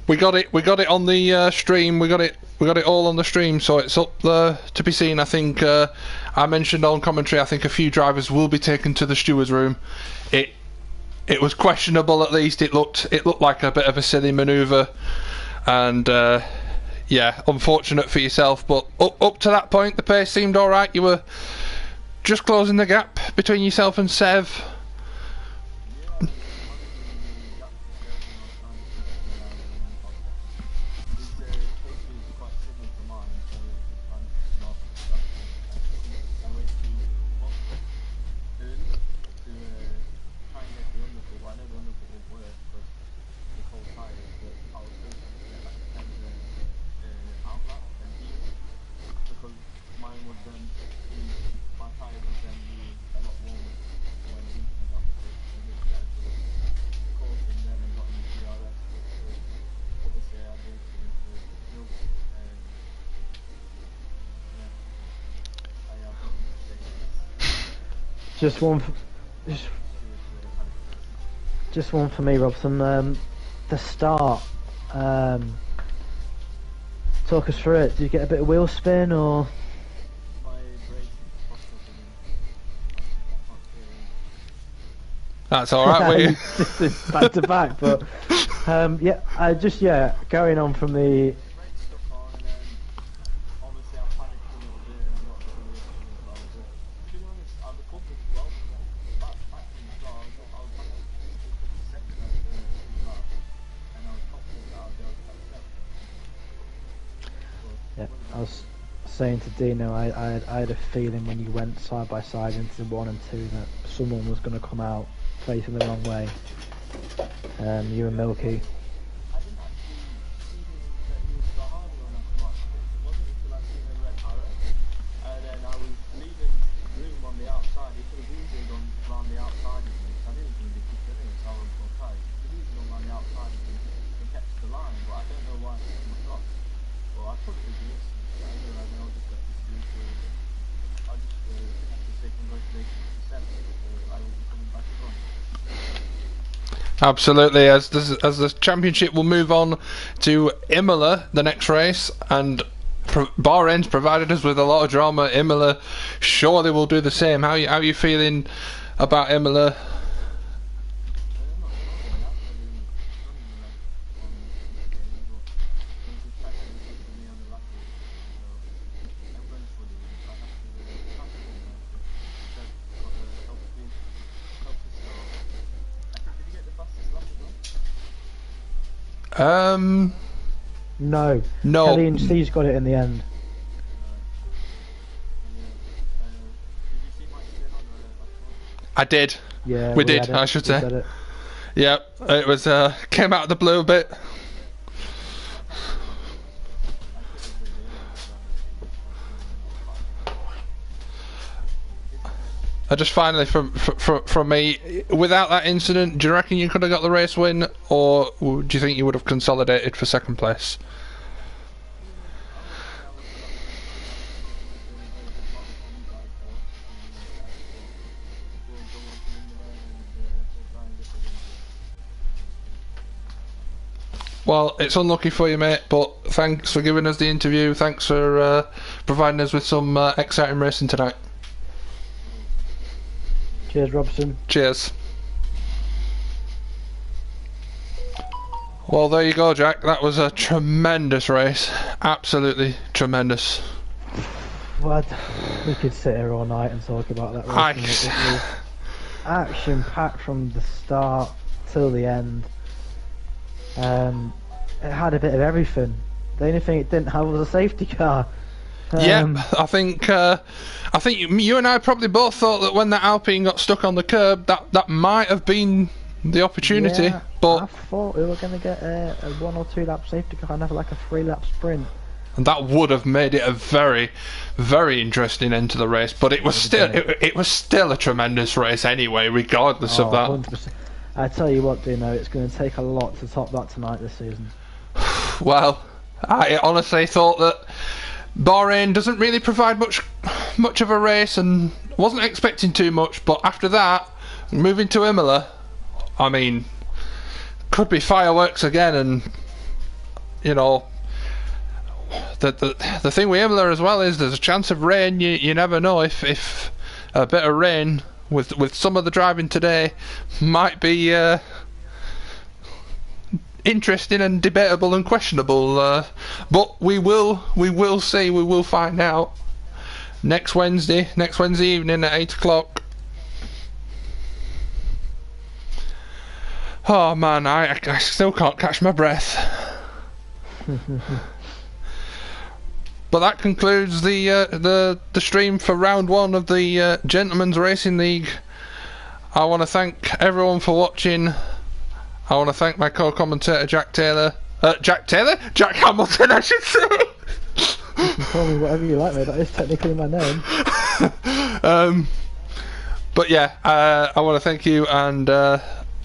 We got it on the stream. We got it all on the stream, so it's up there to be seen. I think I mentioned on commentary, I think a few drivers will be taken to the steward's room. It was questionable, at least. It looked like a bit of a silly manoeuvre, and yeah, unfortunate for yourself. But up to that point, the pace seemed all right. You were just closing the gap between yourself and Sev. Just one for me, Robson. The start. Talk us through it. Did you get a bit of wheel spin or? That's all right. We It's back to back, but going on from the. was saying to Dino, I had a feeling when you went side by side into 1 and 2 that someone was going to come out facing the wrong way. You and Milky. Absolutely, as the championship will move on to Imola, the next race, and Bahrain's provided us with a lot of drama. Imola surely will do the same. How are you feeling about Imola? No. No. Kelly and Steve's got it in the end. I did. Yeah, we did. I should say. It. Yeah, it was came out of the blue a bit. Just finally, from me, without that incident, do you reckon you could have got the race win, or do you think you would have consolidated for second place? Well, it's unlucky for you, mate, but thanks for giving us the interview. Thanks for providing us with some exciting racing tonight. Cheers, Robson. Cheers. Well, there you go, Jack. That was a tremendous race. Absolutely tremendous. Well, we could sit here all night and talk about that race. It was action-packed from the start till the end. It had a bit of everything. The only thing it didn't have was a safety car. Yeah, I think you and I probably both thought that when that Alpine got stuck on the curb, that might have been the opportunity. Yeah, but I thought we were going to get a 1 or 2 lap safety car and have like a 3-lap sprint. And that would have made it a very, very interesting end to the race. But it was still a tremendous race anyway, regardless of that. 100%. I tell you what, Dino, it's going to take a lot to top that tonight this season. Well, I honestly thought that Bahrain doesn't really provide much of a race, and wasn't expecting too much. But after that, moving to Imola, I mean, could be fireworks again. And you know, the thing with Imola as well is there's a chance of rain. You never know if a bit of rain with some of the driving today might be interesting and debatable and questionable, but we will see. We will find out next Wednesday evening at 8 o'clock. Oh man, I still can't catch my breath. But that concludes the stream for round 1 of the Gentlemen's Racing League. I want to thank everyone for watching. I want to thank my co-commentator Jack Hamilton, I should say. You can call me whatever you like, mate. That is technically my name. But yeah, I want to thank you, and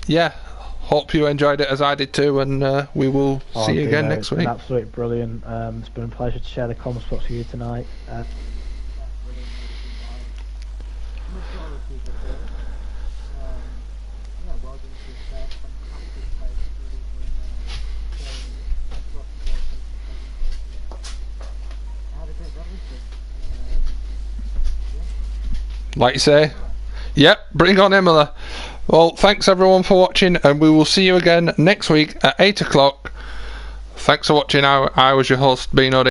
yeah, hope you enjoyed it as I did too, and we will see you again next week. It's been absolutely brilliant. It's been a pleasure to share the comm spots with you tonight. Like you say, yep, bring on Emilia. Well, thanks everyone for watching, and we will see you again next week at 8 o'clock. Thanks for watching. I was your host, Beano.